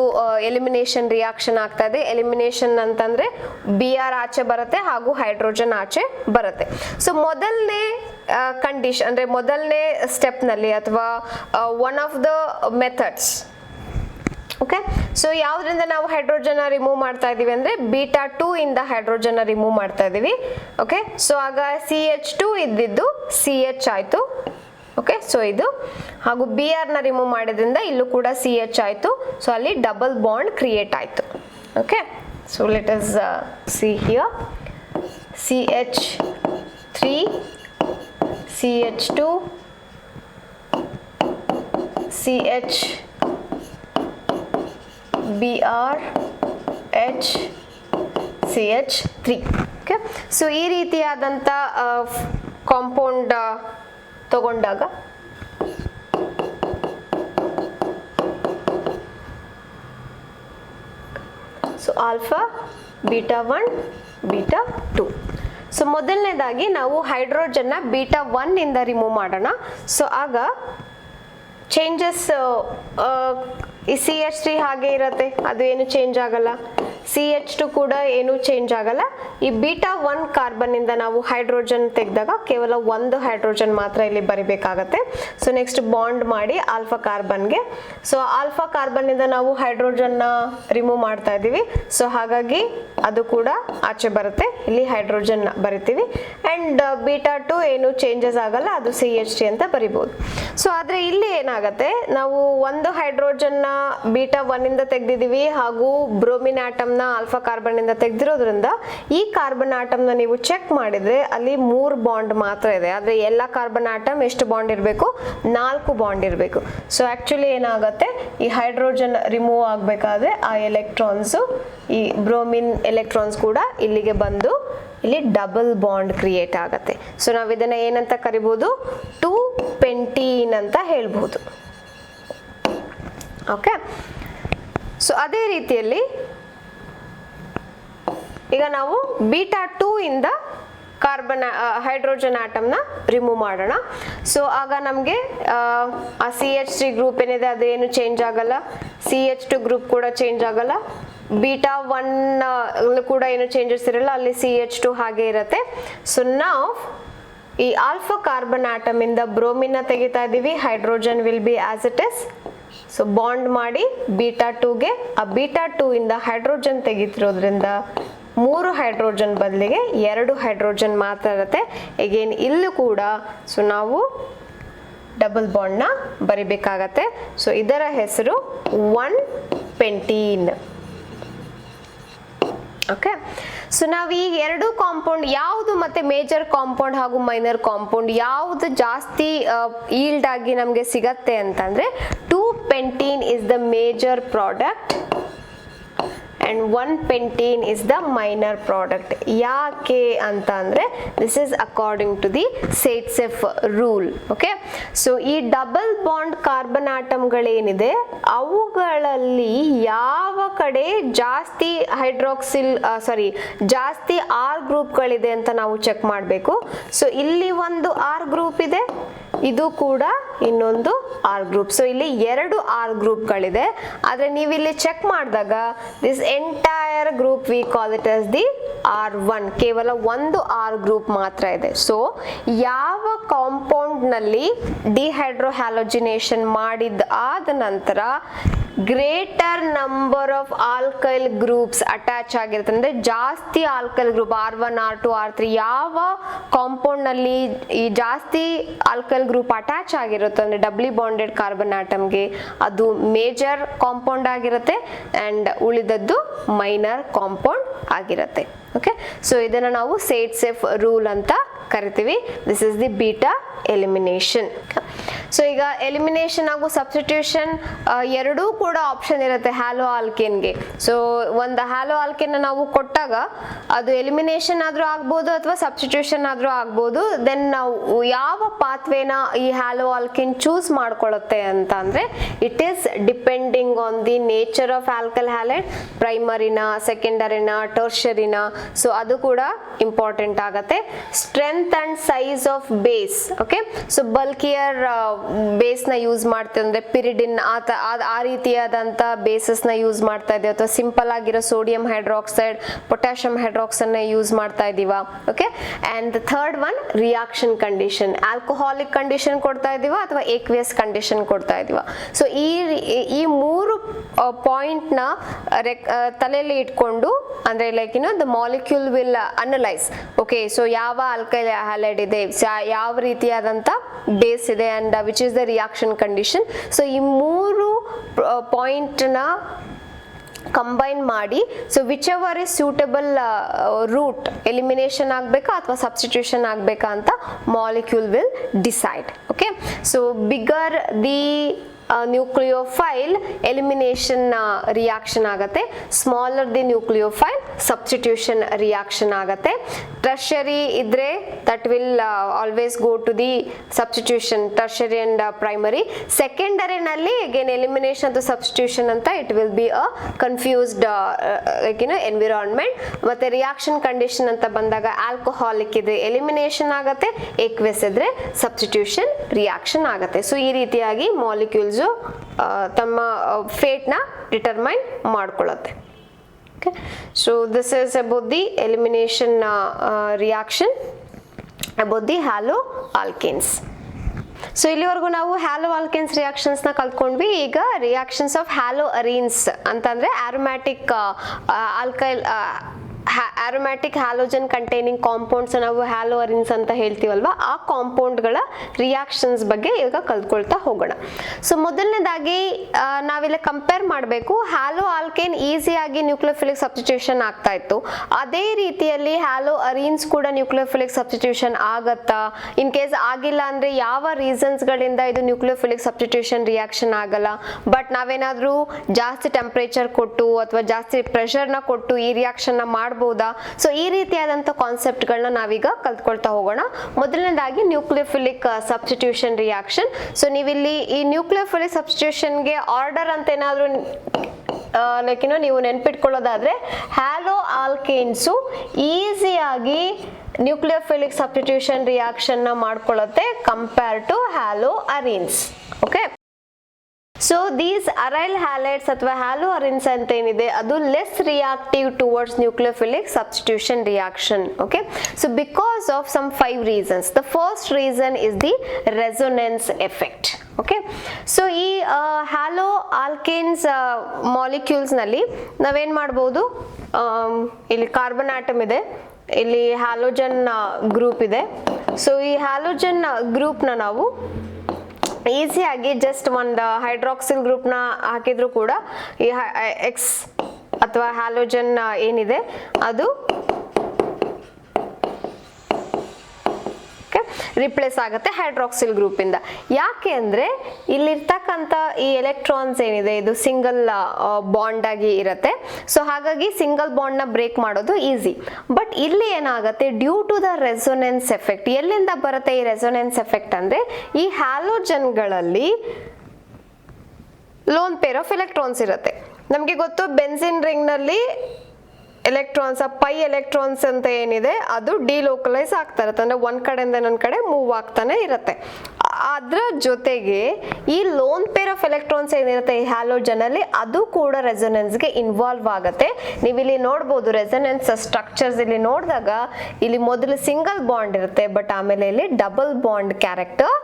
ಎಲಿಮಿನೇಷನ್ ರಿಯಾಕ್ಷನ್ ಆಗ್ತಾ ಇದೆ. ಎಲಿಮಿನೇಷನ್ ಅಂತಂದ್ರೆ Br ಆಚೆ ಬರುತ್ತೆ ಹಾಗೂ ಹೈಡ್ರೋಜನ್ ಆಚೆ ಬರುತ್ತೆ. ಸೊ ಮೊದಲನೇ ಕಂಡೀಷನ್ ಅಂದ್ರೆ ಮೊದಲನೇ ಸ್ಟೆಪ್ ನಲ್ಲಿ ಅಥವಾ one of the methods. Okay, so ಯಾವ್ದ್ರಿಂದ ನಾವು ಹೈಡ್ರೋಜನ್ ರಿಮೂವ್ ಮಾಡ್ತಾ ಇದೀವಿ ಅಂದ್ರೆ ಬೀಟಾ 2 ಇಂದ ಹೈಡ್ರೋಜನ್ ರಿಮೂವ್ ಮಾಡ್ತಾ ಇದೀವಿ. ಓಕೆ, ಸೊ ಆಗ CH2 ಇದ್ದಿದ್ದು CH ಆಯ್ತು. ಓಕೆ, ಸೊ ಇದು ಹಾಗೂ Br ನ ರಿಮೂವ್ ಮಾಡಿದ್ರಿಂದ ಇಲ್ಲೂ ಕೂಡ CH ಆಯ್ತು. ಸೊ ಅಲ್ಲಿ ಡಬಲ್ ಬಾಂಡ್ ಕ್ರಿಯೇಟ್ ಆಯ್ತು. Okay, so let us see here CH3 CH2 CH Br H CH3. Okay, so ಈ ರೀತಿಯಾದಂಥ ಕಾಂಪೌಂಡ್ ತಗೊಂಡಾಗ so alpha beta 1 beta 2. So ಮೊದಲನೇದಾಗಿ ನಾವು ಹೈಡ್ರೋಜನ್ನ ಬೀಟಾ 1 ಇಂದ ರಿಮೂವ್ ಮಾಡೋಣ. ಸೊ ಆಗ ಚೇಂಜಸ್ ಈ CH3 ಹಾಗೆ ಇರುತ್ತೆ, ಅದು ಏನು ಚೇಂಜ್ ಆಗಲ್ಲ. CH2 ಕೂಡ ಏನು ಚೇಂಜ್ ಆಗಲ್ಲ. ಈ ಬೀಟಾ 1 ಕಾರ್ಬನ್ ಇಂದ ನಾವು ಹೈಡ್ರೋಜನ್ ತೆಗೆದಾಗ ಕೇವಲ 1 ಹೈಡ್ರೋಜನ್ ಮಾತ್ರ ಇಲ್ಲಿ ಬರಿಬೇಕಾಗತ್ತೆ. ಸೊ ನೆಕ್ಸ್ಟ್ ಬಾಂಡ್ ಮಾಡಿ ಆಲ್ಫಾ ಕಾರ್ಬನ್ಗೆ. ಸೊ ಆಲ್ಫಾ ಕಾರ್ಬನ್ ಇಂದ ನಾವು ಹೈಡ್ರೋಜನ್ ನ ರಿಮೂವ್ ಮಾಡ್ತಾ ಇದೀವಿ. ಸೊ ಹಾಗಾಗಿ ಅದು ಕೂಡ ಆಚೆ ಬರುತ್ತೆ, ಇಲ್ಲಿ ಹೈಡ್ರೋಜನ್ ಬರಿತೀವಿ. ಅಂಡ್ ಬೀಟಾ 2 ಏನು ಚೇಂಜಸ್ ಆಗಲ್ಲ, ಅದು CH3 ಅಂತ ಬರಿಬಹುದು. ಸೊ ಆದ್ರೆ ಇಲ್ಲಿ ಏನಾಗತ್ತೆ, ನಾವು 1 ಹೈಡ್ರೋಜನ್ ನ ಬೀಟಾ 1 ಇಂದ ತೆಗೆದಿದೀವಿ ಹಾಗೂ ಬ್ರೋಮಿನ್ ಆಟಮ್ ನ ಆಲ್ಫಾ ಕಾರ್ಬನ್ ಇಂದ ತೆಗೆದಿರೋದ್ರಿಂದ ಈ ಕಾರ್ಬನ್ ಆಟಮ್ ನ ನೀವು ಚೆಕ್ ಮಾಡಿದ್ರೆ ಅಲ್ಲಿ 3 ಬಾಂಡ್ ಮಾತ್ರ ಇದೆ. ಆದ್ರೆ ಎಲ್ಲ ಕಾರ್ಬನ್ ಆಟಮ್ ಎಷ್ಟು ಬಾಂಡ್ ಇರಬೇಕು, 4 ಬಾಂಡ್ ಇರಬೇಕು. ಸೊ ಆಕ್ಚುಲಿ ಏನಾಗುತ್ತೆ, ಈ ಹೈಡ್ರೋಜನ್ ರಿಮೂವ್ ಆಗ್ಬೇಕಾದ್ರೆ ಆ ಎಲೆಕ್ಟ್ರಾನ್ಸ್, ಈ ಬ್ರೋಮಿನ್ ಎಲೆಕ್ಟ್ರಾನ್ಸ್ ಕೂಡ ಇಲ್ಲಿಗೆ ಬಂದು ಇಲ್ಲಿ ಡಬಲ್ ಬಾಂಡ್ ಕ್ರಿಯೇಟ್ ಆಗತ್ತೆ. ಸೊ ನಾವು ಇದನ್ನ ಏನಂತ ಕರಿಬಹುದು, 2 ಪೆಂಟೀನ್ ಅಂತ ಹೇಳ್ಬಹುದು. ಓಕೆ, ಸೊ ಅದೇ ರೀತಿಯಲ್ಲಿ ಈಗ ನಾವು ಬೀಟಾ 2 ಇಂದ ಕಾರ್ಬನ್ ಹೈಡ್ರೋಜನ್ ಆಟಮ್ನ ರಿಮೂವ್ ಮಾಡೋಣ. ಸೊ ಆಗ ನಮಗೆ ಆ CH3 ಗ್ರೂಪ್ ಏನಿದೆ ಅದು ಏನು ಚೇಂಜ್ ಆಗಲ್ಲ, CH2 ಗ್ರೂಪ್ ಕೂಡ ಚೇಂಜ್ ಆಗಲ್ಲ, ಬೀಟಾ 1 ಕೂಡ ಏನು ಚೇಂಜಸ್ ಇರಲ್ಲ, ಅಲ್ಲಿ CH2 ಹಾಗೆ ಇರುತ್ತೆ. ಸೊ ನಾವು ಈ ಆಲ್ಫಾ ಕಾರ್ಬನ್ ಆಟಮ್ ಇಂದ ಬ್ರೋಮಿನ್ ನ ತೆಗಿತಾ ಇದೀವಿ, hydrogen will be as it is. So bond ಮಾಡಿ ಬೀಟಾ 2ಗೆ, ಆ ಬೀಟಾ 2 ಇಂದ ಹೈಡ್ರೋಜನ್ ತೆಗಿತಿರೋದ್ರಿಂದ 3 ಹೈಡ್ರೋಜನ್ ಬದಲಿಗೆ 2 ಹೈಡ್ರೋಜನ್ ಮಾತ್ರ ಇರುತ್ತೆ. ಅಗೇನ್ ಇಲ್ಲೂ ಕೂಡ ಸೊ ನಾವು ಡಬಲ್ ಬಾಂಡ್ ನ ಬರಿಬೇಕಾಗತ್ತೆ. ಸೊ ಇದರ ಹೆಸರು 1 ಪೆಂಟೀನ್. ಓಕೆ, ಸೊ ನಾವು ಈ 2 ಕಾಂಪೌಂಡ್ ಯಾವುದು ಮತ್ತೆ ಮೇಜರ್ ಕಾಂಪೌಂಡ್ ಹಾಗೂ ಮೈನರ್ ಕಾಂಪೌಂಡ್ ಯಾವುದು ಜಾಸ್ತಿ ಈಲ್ಡ್ ಆಗಿ ನಮಗೆ ಸಿಗತ್ತೆ ಅಂತಂದ್ರೆ 2 pentene is the major product and 1 pentene is the minor product. ಯಾಕೆ ಅಂತ ಅಂದ್ರೆ this is according to the Zaitsev rule. okay, so ಈ ಡಬಲ್ ಬಾಂಡ್ ಕಾರ್ಬನ್ ಆಟಮ್ಗಳೇನಿದೆ ಅವುಗಳಲ್ಲಿ ಯಾವ ಕಡೆ ಜಾಸ್ತಿ ಹೈಡ್ರಾಕ್ಸಿಲ್ ಜಾಸ್ತಿ R ಗ್ರೂಪ್ಗಳಿದೆ ಅಂತ ನಾವು ಚೆಕ್ ಮಾಡಬೇಕು. ಸೊ ಇಲ್ಲಿ ಒಂದು R ಗ್ರೂಪ್ ಇದೆ, ಇದು ಕೂಡ ಇನ್ನೊಂದು R ಗ್ರೂಪ್. ಸೊ ಇಲ್ಲಿ 2 R ಗ್ರೂಪ್ಗಳಿದೆ. ಆದ್ರೆ ನೀವು ಇಲ್ಲಿ ಚೆಕ್ ಮಾಡಿದಾಗ this entire group we call it as the R1. ಕೇವಲ ಒಂದು R ಗ್ರೂಪ್ ಮಾತ್ರ ಇದೆ. ಸೊ ಯಾವ ಕಾಂಪೌಂಡ್ ನಲ್ಲಿ ಡಿಹೈಡ್ರೋ ಹ್ಯಾಲೋಜಿನೇಷನ್ ಆದ ನಂತರ greater number of alkyl groups attach ಆಗಿರುತ್ತೆ ಅಂದ್ರೆ ಜಾಸ್ತಿ alkyl group R1 R2 R3 ಯಾವ ಕಾಂಪೌಂಡ್ ನಲ್ಲಿ ಈ ಜಾಸ್ತಿ ಆಲ್ಕೈಲ್ ಗ್ರೂಪ್ ಅಟ್ಯಾಚ್ ಆಗಿರುತ್ತೆ ಅಂದ್ರೆ ಡಬ್ಲಿ ಬಾಂಡೆಡ್ ಕಾರ್ಬನ್ ಆಟಮ್ಗೆ ಅದು ಮೇಜರ್ ಕಾಂಪೌಂಡ್ ಆಗಿರುತ್ತೆ ಅಂಡ್ ಉಳಿದದ್ದು ಮೈನರ್ ಕಾಂಪೌಂಡ್ ಆಗಿರುತ್ತೆ. ಓಕೆ, ಸೊ ಇದನ್ನ ನಾವು Zaitsev ರೂಲ್ ಅಂತ ಕರಿತೀವಿ. This is the beta elimination. So ಈಗ ಎಲಿಮಿನೇಷನ್ ಹಾಗೂ ಸಬ್ಸ್ಟಿಟ್ಯೂಷನ್ ಎರಡೂ ಕೂಡ ಆಪ್ಷನ್ ಇರುತ್ತೆ ಹ್ಯಾಲೋ ಆಲ್ಕೇನ್ಗೆ. ಸೊ ಒಂದು ಹ್ಯಾಲೋ ಆಲ್ಕೇನ್ ನಾವು ಕೊಟ್ಟಾಗ ಅದು ಎಲಿಮಿನೇಷನ್ ಆದ್ರೂ ಆಗ್ಬೋದು ಅಥವಾ ಸಬ್ಸ್ಟಿಟ್ಯೂಷನ್ ಆದ್ರೂ ಆಗ್ಬೋದು. ದೆನ್ ನಾವು ಯಾವ ಪಾತ್ವೇನ ಈ ಹ್ಯಾಲೋ ಆಲ್ಕೇನ್ ಚೂಸ್ ಮಾಡ್ಕೊಳ್ಳುತ್ತೆ ಅಂತ ಅಂದ್ರೆ it is depending on the nature of alkyl halide, ಪ್ರೈಮರಿನ, ಸೆಕೆಂಡರಿನ, ಟರ್ಷರಿನ. ಸೊ ಅದು ಕೂಡ ಇಂಪಾರ್ಟೆಂಟ್ ಆಗತ್ತೆ. Strength and size of base. Okay, so bulkier base ನ ಯೂಸ್ ಮಾಡ್ತೀವಿ ಅಂದ್ರೆ ಪಿರಿಡಿನ್ ಆ ರೀತಿಯಾದಂತ ಬೇಸಸ್ ನ ಯೂಸ್ ಮಾಡ್ತಾ ಇದೀವಿ, ಅಥವಾ ಸಿಂಪಲ್ ಆಗಿರೋ ಸೋಡಿಯಂ ಹೈಡ್ರಾಕ್ಸೈಡ್, ಪೊಟ್ಯಾಷಿಯಂ ಹೈಡ್ರಾಕ್ಸೈಡ್ ನ ಯೂಸ್ ಮಾಡ್ತಾ ಇದೀವ. Okay, and third one reaction condition, alcoholic condition ಕೊಡ್ತಾ ಇದೀವ ಅಥವಾ ಏಕ್ವಿಯಸ್ ಕಂಡೀಷನ್ ಕೊಡ್ತಾ ಇದೀವ. ಸೊ ಈ ಮೂರು ಪಾಯಿಂಟ್ ನ ತಲೆಯಲ್ಲಿ ಇಟ್ಕೊಂಡು ಅಂದ್ರೆ like the molecule will analyse. Okay, so ಯಾವ ಆಲ್ಕೈಲ್ ಹ್ಯಾಲೈಡ್ ಇದೆ, ಯಾವ ರೀತಿಯಾದಂತ ಬೇಸ್ ಇದೆ, and which is the reaction condition. So ಈ ಮೂರು ಪಾಯಿಂಟ್ ನ ಕಂಬೈನ್ ಮಾಡಿ, so whichever is suitable route, elimination ಆಗಬೇಕಾ ಅಥವಾ ಸಬ್ಸ್ಟಿಟ್ಯೂಷನ್ ಆಗಬೇಕಾ ಅಂತ molecule will decide. Okay, so bigger the nucleophile elimination reaction ಆಗತ್ತೆ, smaller the nucleophile substitution reaction ಆಗತ್ತೆ. ಟರ್ಷರಿ ಇದ್ರೆ that will always go to the substitution, tertiary and primary. ಸೆಕೆಂಡರಿನಲ್ಲಿ again elimination ಅಥವಾ substitution ಅಂತ it will be a confused environment. ಮತ್ತೆ reaction condition ಅಂತ ಬಂದಾಗ alcoholic ಇದ್ರೆ ಎಲಿಮಿನೇಷನ್ ಆಗತ್ತೆ, ಏಕ್ವೆಸ್ ಇದ್ರೆ ಸಬ್ಸ್ಟಿಟ್ಯೂಷನ್ ರಿಯಾಕ್ಷನ್ ಆಗತ್ತೆ. ಸೊ ಈ ರೀತಿಯಾಗಿ ಮಾಲಿಕ್ಯೂಲ್ಸ್ ತಮ್ಮ ಫೇಟ್ ನ determine ಮಾಡ್ಕೊಳ್ಳುತ್ತೆ. Okay, so this is about the elimination reaction about the haloalkanes. So ಇಲ್ಲಿವರೆಗೂ ನಾವು ಹ್ಯಾಲೋ ಆಲ್ಕೇನ್ಸ್ ರಿಯಾಕ್ಷನ್ಸ್ ನ ಕಲ್ತ್ಕೊಂಡ್ವಿ. ಈಗ ರಿಯಾಕ್ಷನ್ಸ್ ಆಫ್ ಹ್ಯಾಲೋ ಅರೀನ್ಸ್ ಅಂತಂದ್ರೆ aromatic alkyl aromatic halogen containing compounds ನಾವು ಹ್ಯಾಲೋ ಅರಿನ್ಸ್ ಅಂತ ಹೇಳ್ತೀವಲ್ವಾ, ಆ ಕಾಂಪೌಂಡ್ಗಳ ರಿಯಾಕ್ಷನ್ಸ್ ಬಗ್ಗೆ ಈಗ ಕಲ್ತ್ಕೊಳ್ತಾ ಹೋಗೋಣ. ಸೊ ಮೊದಲನೇದಾಗಿ ನಾವಿಲ್ಲಿ ಕಂಪೇರ್ ಮಾಡಬೇಕು. ಹ್ಯಾಲೋ ಆಲ್ಕೇನ್ ಈಸಿಯಾಗಿ ನ್ಯೂಕ್ಲಿಯೋಫಿಲಿಕ್ ಸಬ್ಸ್ಟಿಟ್ಯೂಷನ್ ಆಗ್ತಾ ಇತ್ತು, ಅದೇ ರೀತಿಯಲ್ಲಿ ಹ್ಯಾಲೋ ಅರೀನ್ಸ್ ಕೂಡ ನ್ಯೂಕ್ಲಿಯೋಫಿಲಿಕ್ ಸಬ್ಸ್ಟಿಟ್ಯೂಷನ್ ಆಗತ್ತಾ? ಇನ್ ಕೇಸ್ ಆಗಿಲ್ಲ ಅಂದ್ರೆ ಯಾವ ರೀಸನ್ಸ್ ಗಳಿಂದ ಇದು ನ್ಯೂಕ್ಲಿಯೋಫಿಲಿಕ್ ಸಬ್ಸ್ಟಿಟ್ಯೂಷನ್ ರಿಯಾಕ್ಷನ್ ಆಗಲ್ಲ? ಬಟ್ ನಾವೇನಾದ್ರೂ ಜಾಸ್ತಿ ಟೆಂಪರೇಚರ್ ಕೊಟ್ಟು ಅಥವಾ ಜಾಸ್ತಿ ಪ್ರೆಷರ್ ನ ಕೊಟ್ಟು ಈ ರಿಯಾಕ್ಷನ್ ನ ಮಾಡಬಹುದಾ? ಸೊ ಈ ರೀತಿಯಾದಂತ ಕಾನ್ಸೆಪ್ಟ್ ಗಳನ್ನ ನಾವೀಗ ಕಲ್ತ್ಕೊಳ್ತಾ ಹೋಗೋಣ. ಮೊದಲನೇದಾಗಿ ನ್ಯೂಕ್ಲಿಯೋಫಿಲಿಕ್ ಸಬ್ಸ್ಟಿಟ್ಯೂಷನ್ ರಿಯಾಕ್ಷನ್. ಸೊ ನೀವಿಲ್ಲಿ ಈ ನ್ಯೂಕ್ಲಿಯೋಫಿಲಿಕ್ ಸಬ್ಸ್ಟಿಟ್ಯೂಷನ್ ಗೆ ಆರ್ಡರ್ ಅಂತ ಏನಾದ್ರೂ ಲೈಕ್ ನೀವು ನೆನ್ಪಿಟ್ಕೊಳ್ಳೋದಾದ್ರೆ, ಹ್ಯಾಲೋ ಆಲ್ಕೇನ್ಸು ಈಸಿಯಾಗಿ ನ್ಯೂಕ್ಲಿಯೋಫಿಲಿಕ್ ಸಬ್ಸ್ಟಿಟ್ಯೂಷನ್ ರಿಯಾಕ್ಷನ್ ನ ಮಾಡ್ಕೊಳ್ಳುತ್ತೆ compare to haloarenes. Okay, so these aryl halides ಅಥವಾ ಹ್ಯಾಲೋ ಅರಿನ್ಸ್ ಅಂತ ಏನಿದೆ ಅದು less reactive towards nucleophilic substitution reaction. Okay, so because of some 5 reasons. The first reason is the resonance effect. Okay, so ಈ haloalkanes molecules ನಲ್ಲಿ ನಾವೇನ್ ಮಾಡ್ಬೋದು, ಇಲ್ಲಿ carbon atom ಇದೆ, ಇಲ್ಲಿ ಹ್ಯಾಲೋಜನ್ ಗ್ರೂಪ್ ಇದೆ. ಸೊ ಈ ಹ್ಯಾಲೋಜನ್ ಗ್ರೂಪ್ ನ ನಾವು ಈಸಿಯಾಗಿ ಜಸ್ಟ್ ಒಂದು ಹೈಡ್ರಾಕ್ಸಿಲ್ ಗ್ರೂಪ್ ನ ಹಾಕಿದ್ರು ಕೂಡ ಈ ಎಕ್ಸ್ ಅಥವಾ ಹ್ಯಾಲೋಜನ್ ಏನಿದೆ ಅದು ರಿಪ್ಲೇಸ್ ಆಗುತ್ತೆ ಹೈಡ್ರಾಕ್ಸಿಲ್ ಗ್ರೂಪ್ ಇಂದ. ಯಾಕೆ ಅಂದ್ರೆ ಇಲ್ಲಿರ್ತಕ್ಕಂಥ ಈ ಎಲೆಕ್ಟ್ರಾನ್ಸ್ ಏನಿದೆ ಇದು ಸಿಂಗಲ್ ಬಾಂಡ್ ಆಗಿ ಇರುತ್ತೆ. ಸೊ ಹಾಗಾಗಿ ಸಿಂಗಲ್ ಬಾಂಡ್ ನ ಬ್ರೇಕ್ ಮಾಡೋದು ಈಸಿ. ಬಟ್ ಇಲ್ಲಿ ಏನಾಗುತ್ತೆ, due to the resonance effect. ಎಲ್ಲಿಂದ ಬರುತ್ತೆ ಈ ರೆಸೊನೆನ್ಸ್ ಎಫೆಕ್ಟ್ ಅಂದ್ರೆ, ಈ ಹ್ಯಾಲೋಜನ್ಗಳಲ್ಲಿ ಲೋನ್ ಪೇರ್ ಆಫ್ ಎಲೆಕ್ಟ್ರಾನ್ಸ್ ಇರುತ್ತೆ. ನಮಗೆ ಗೊತ್ತು ಬೆನ್ಸಿನ್ ರಿಂಗ್ ನಲ್ಲಿ ಎಲೆಕ್ಟ್ರಾನ್ಸ್, ಪೈ ಎಲೆಕ್ಟ್ರಾನ್ಸ್ ಅಂತ ಏನಿದೆ ಅದು ಡಿಲೋಕಲೈಸ್ ಆಗ್ತಾ ಇರುತ್ತೆ, ಅಂದ್ರೆ ಒಂದ್ ಕಡೆಯಿಂದ ಇನ್ನೊಂದ್ ಕಡೆ ಮೂವ್ ಆಗ್ತಾನೆ ಇರುತ್ತೆ. ಅದ್ರ ಜೊತೆಗೆ ಈ ಲೋನ್ ಪೇರ್ ಆಫ್ ಎಲೆಕ್ಟ್ರಾನ್ಸ್ ಏನಿರುತ್ತೆ ಈ ಹ್ಯಾಲೋಜನ್ ಅಲ್ಲಿ ಅದು ಕೂಡ ರೆಸೊನೆನ್ಸ್ಗೆ ಇನ್ವಾಲ್ವ್ ಆಗುತ್ತೆ. ನೀವು ಇಲ್ಲಿ ನೋಡ್ಬೋದು ರೆಸೊನೆನ್ಸ್ ಸ್ಟ್ರಕ್ಚರ್ಸ್ ಇಲ್ಲಿ ನೋಡಿದಾಗ ಇಲ್ಲಿ ಮೊದಲು ಸಿಂಗಲ್ ಬಾಂಡ್ ಇರುತ್ತೆ, ಬಟ್ ಆಮೇಲೆ ಇಲ್ಲಿ ಡಬಲ್ ಬಾಂಡ್ ಕ್ಯಾರೆಕ್ಟರ್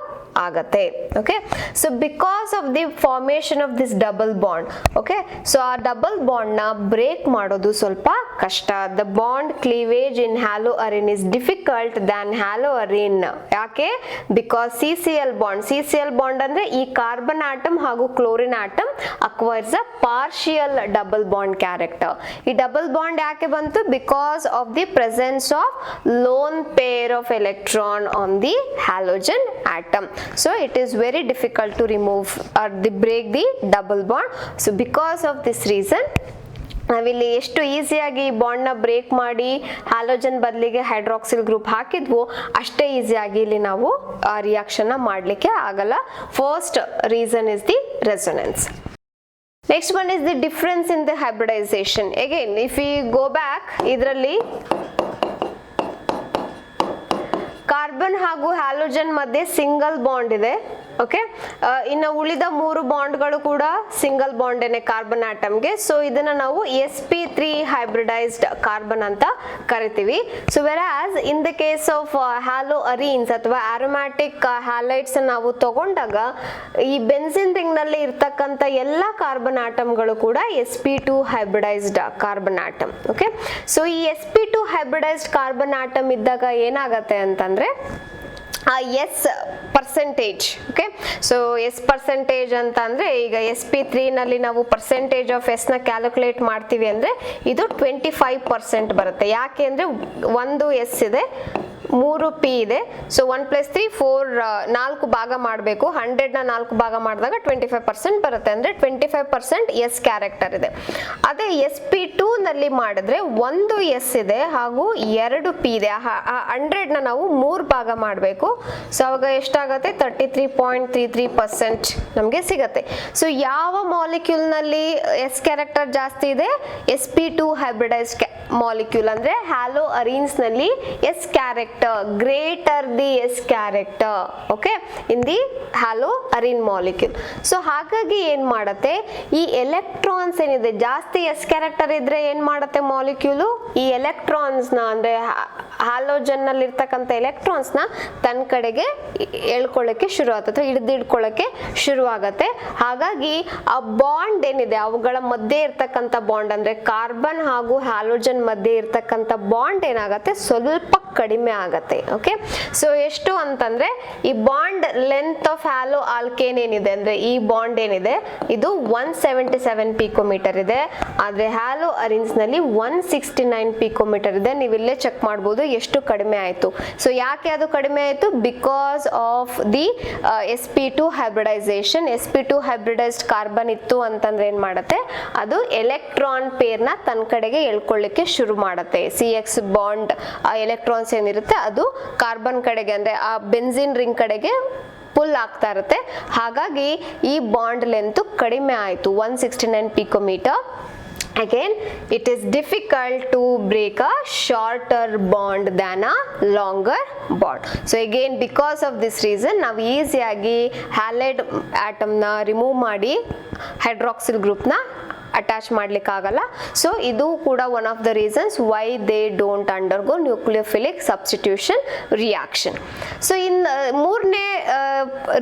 ಆಗತ್ತೆ. Okay, so because of the formation of this double bond, okay, so ಆ ಡಬಲ್ ಬಾಂಡ್ ನ ಬ್ರೇಕ್ ಮಾಡೋದು ಸ್ವಲ್ಪ ಕಷ್ಟ. The bond cleavage in haloarene is difficult than haloarene. ಯಾಕೆ? ಬಿಕಾಸ್ CCl ಬಾಂಡ್ ಅಂದ್ರೆ ಈ carbon atom ಹಾಗೂ chlorine atom acquires a partial double bond character. ಈ ಡಬಲ್ ಬಾಂಡ್ ಯಾಕೆ ಬಂತು? Because of the presence of lone pair of electron on the halogen atom. So it is very difficult to remove or break the double bond. So because of this reason ನಾವಿಲ್ಲಿ ಎಷ್ಟು ಈಸಿಯಾಗಿ ಈ ಬಾಂಡ್ನ break ಮಾಡಿ halogen ಬದಲಿಗೆ hydroxyl group ಹಾಕಿದ್ವು ಅಷ್ಟೇ ಈಸಿಯಾಗಿ ಇಲ್ಲಿ ನಾವು ರಿಯಾಕ್ಷನ್ನ ಮಾಡಲಿಕ್ಕೆ ಆಗಲ್ಲ. First reason is the resonance. Next one is the difference in the hybridization. Again, if we go back, ಇದರಲ್ಲಿ ಕಾರ್ಬನ್ ಹಾಗೂ ಹ್ಯಾಲೋಜನ್ ಮಧ್ಯೆ ಸಿಂಗಲ್ ಬಾಂಡ್ ಇದೆ. ಓಕೆ, ಇನ್ನು ಉಳಿದ 3 ಬಾಂಡ್ಗಳು ಕೂಡ ಸಿಂಗಲ್ ಬಾಂಡ್ ಏನೆ ಕಾರ್ಬನ್ ಆಟಮ್ಗೆ. ಸೊ ಇದನ್ನ ನಾವು sp3 ಹೈಬ್ರಿಡೈಸ್ಡ್ ಕಾರ್ಬನ್ ಅಂತ ಕರಿತೀವಿ. So whereas in the case of haloarenes ಅಥವಾ ಆರೋಮ್ಯಾಟಿಕ್ ಹ್ಯಾಲೈಡ್ಸ್ ನಾವು ತಗೊಂಡಾಗ ಈ ಬೆನ್ಸಿನ್ ರಿಂಗ್ ನಲ್ಲಿ ಇರ್ತಕ್ಕಂಥ ಎಲ್ಲ ಕಾರ್ಬನ್ ಆಟಮ್ಗಳು ಕೂಡ sp2 hybridized carbon atom. Okay, so ಈ sp2 ಹೈಬ್ರಿಡೈಸ್ಡ್ ಕಾರ್ಬನ್ ಆಟಮ್ ಇದ್ದಾಗ ಏನಾಗತ್ತೆ ಅಂತಂದ್ರೆ S percentage. Okay, so S percentage ಅಂತ ಅಂದ್ರೆ ಈಗ sp3 ನಲ್ಲಿ ನಾವು ಪರ್ಸೆಂಟೇಜ್ ಆಫ್ ಎಸ್ ನ ಕ್ಯಾಲ್ಕುಲೇಟ್ ಮಾಡ್ತೀವಿ ಅಂದ್ರೆ ಇದು 25% ಬರುತ್ತೆ. ಯಾಕೆ ಅಂದ್ರೆ 1 ಎಸ್ ಇದೆ, 3 ಪಿ ಇದೆ. ಸೊ 1+3 4 4 ಭಾಗ ಮಾಡಬೇಕು. 100 ನ 4 ಭಾಗ ಮಾಡಿದಾಗ 25% ಬರುತ್ತೆ. ಅಂದ್ರೆ 25% ಎಸ್ ಕ್ಯಾರೆಕ್ಟರ್ ಇದೆ. ಅದೇ sp2 ನಲ್ಲಿ ಮಾಡಿದ್ರೆ 1 ಎಸ್ ಇದೆ ಹಾಗೂ 2 ಪಿ ಇದೆ. 100 ನ ನಾವು 3 ಭಾಗ ಮಾಡಬೇಕು. ಸೊ ಅವಾಗ ಎಷ್ಟಾಗತ್ತೆ 33.33% ನಮಗೆ ಸಿಗತ್ತೆ. ಸೊ ಯಾವ ಮಾಲಿಕ್ಯೂಲ್ ನಲ್ಲಿ ಎಸ್ ಕ್ಯಾರೆಕ್ಟರ್ ಜಾಸ್ತಿ ಇದೆ? sp2 ಹೈಬ್ರಿಡೈಸ್ಡ್ ಮಾಲಿಕ್ಯೂಲ್ ಅಂದ್ರೆ ಹ್ಯಾಲೋ ಅರೀನ್ಸ್ ನಲ್ಲಿ s character greater the s character. Okay, in the halo arene molecule. So ಹಾಗಾಗಿ ಏನ್ ಮಾಡತ್ತೆ, ಈ ಎಲೆಕ್ಟ್ರಾನ್ಸ್ ಏನಿದೆ ಜಾಸ್ತಿ ಎಸ್ ಕ್ಯಾರೆಕ್ಟರ್ ಇದ್ರೆ ಏನ್ ಮಾಡತ್ತೆ ಮಾಲಿಕ್ಯೂಲು, ಈ ಎಲೆಕ್ಟ್ರಾನ್ಸ್ ನ ಅಂದ್ರೆ ಹ್ಯಾಲೋಜನ್ ನಲ್ಲಿ ಇರ್ತಕ್ಕಂಥ ಎಲೆಕ್ಟ್ರಾನ್ಸ್ ನ ತನ್ನ ಕಡೆಗೆ ಎಳ್ಕೊಳ್ಳಕ್ಕೆ ಶುರು ಆಗುತ್ತೆ, ಹಿಡಿದಿಡ್ಕೊಳ್ಳಕ್ಕೆ ಶುರು ಆಗತ್ತೆ. ಹಾಗಾಗಿ ಆ ಬಾಂಡ್ ಏನಿದೆ ಅವುಗಳ ಮಧ್ಯೆ ಇರ್ತಕ್ಕಂಥ ಬಾಂಡ್ ಅಂದ್ರೆ ಕಾರ್ಬನ್ ಹಾಗೂ ಹ್ಯಾಲೋಜನ್ ಮಧ್ಯೆ ಇರ್ತಕ್ಕಂಥ ಬಾಂಡ್ ಏನಾಗತ್ತೆ ಸ್ವಲ್ಪ ಕಡಿಮೆ ಆಗತ್ತೆ. ಓಕೆ, ಸೊ ಎಷ್ಟು ಅಂತಂದ್ರೆ ಈ bond length of hello alkane ಏನಿದೆ ಅಂದ್ರೆ ಈ ಬಾಂಡ್ ಏನಿದೆ ಇದು 177 ಪಿಕೋಮೀಟರ್ ಇದೆ. ಆದ್ರೆ ಹ್ಯಾಲೋ ಅರೀನ್ಸ್ ನಲ್ಲಿ 169 ಪಿಕೋಮೀಟರ್ ಇದೆ. ನೀವು ಇಲ್ಲೇ ಚೆಕ್ ಮಾಡಬಹುದು ಎಷ್ಟು ಕಡಿಮೆ ಆಯ್ತು. ಸೊ ಯಾಕೆ ಅದು ಕಡಿಮೆ ಆಯ್ತು? Because of the sp2 hybridization. sp2 hybridized carbon ಇತ್ತು ಅಂತಂದ್ರೆ ಏನ್ ಮಾಡತ್ತೆ, ಅದು ಎಲೆಕ್ಟ್ರಾನ್ ಪೇರ್ ನ ತನ್ನ ಕಡೆಗೆ ಎಳ್ಕೊಳ್ಳಿಕ್ಕೆ ಶುರು ಮಾಡತ್ತೆ. CX ಬಾಂಡ್ ಎಲೆಕ್ಟ್ರಾನ್ಸ್ ಏನಿರುತ್ತೆ ಅದು ಕಾರ್ಬನ್ ಕಡೆಗೆ ಅಂದ್ರೆ ಆ ಬೆನ್ಸಿನ್ ರಿಂಗ್ ಕಡೆಗೆ ಪುಲ್ ಆಗ್ತಾ ಇರುತ್ತೆ. ಹಾಗಾಗಿ ಈ ಬಾಂಡ್ ಲೆಂತ್ ಕಡಿಮೆ ಆಯ್ತು, 169 picometre. Again, it is difficult to break a shorter bond than a longer bond. So again, because of this reason, ನಾವು ಈಸಿಯಾಗಿ ಹ್ಯಾಲೈಡ್ ಆಟಮ್ ನ ರಿಮೂವ್ ಮಾಡಿ ಹೈಡ್ರಾಕ್ಸಿಲ್ ಗ್ರೂಪ್ ನ ಅಟ್ಯಾಚ್ ಮಾಡ್ಲಿಕ್ಕೆ ಆಗಲ್ಲ. ಸೊ ಇದು ಕೂಡ one of the reasons why they don't undergo nucleophilic substitution reaction. So in ಮೂರನೇ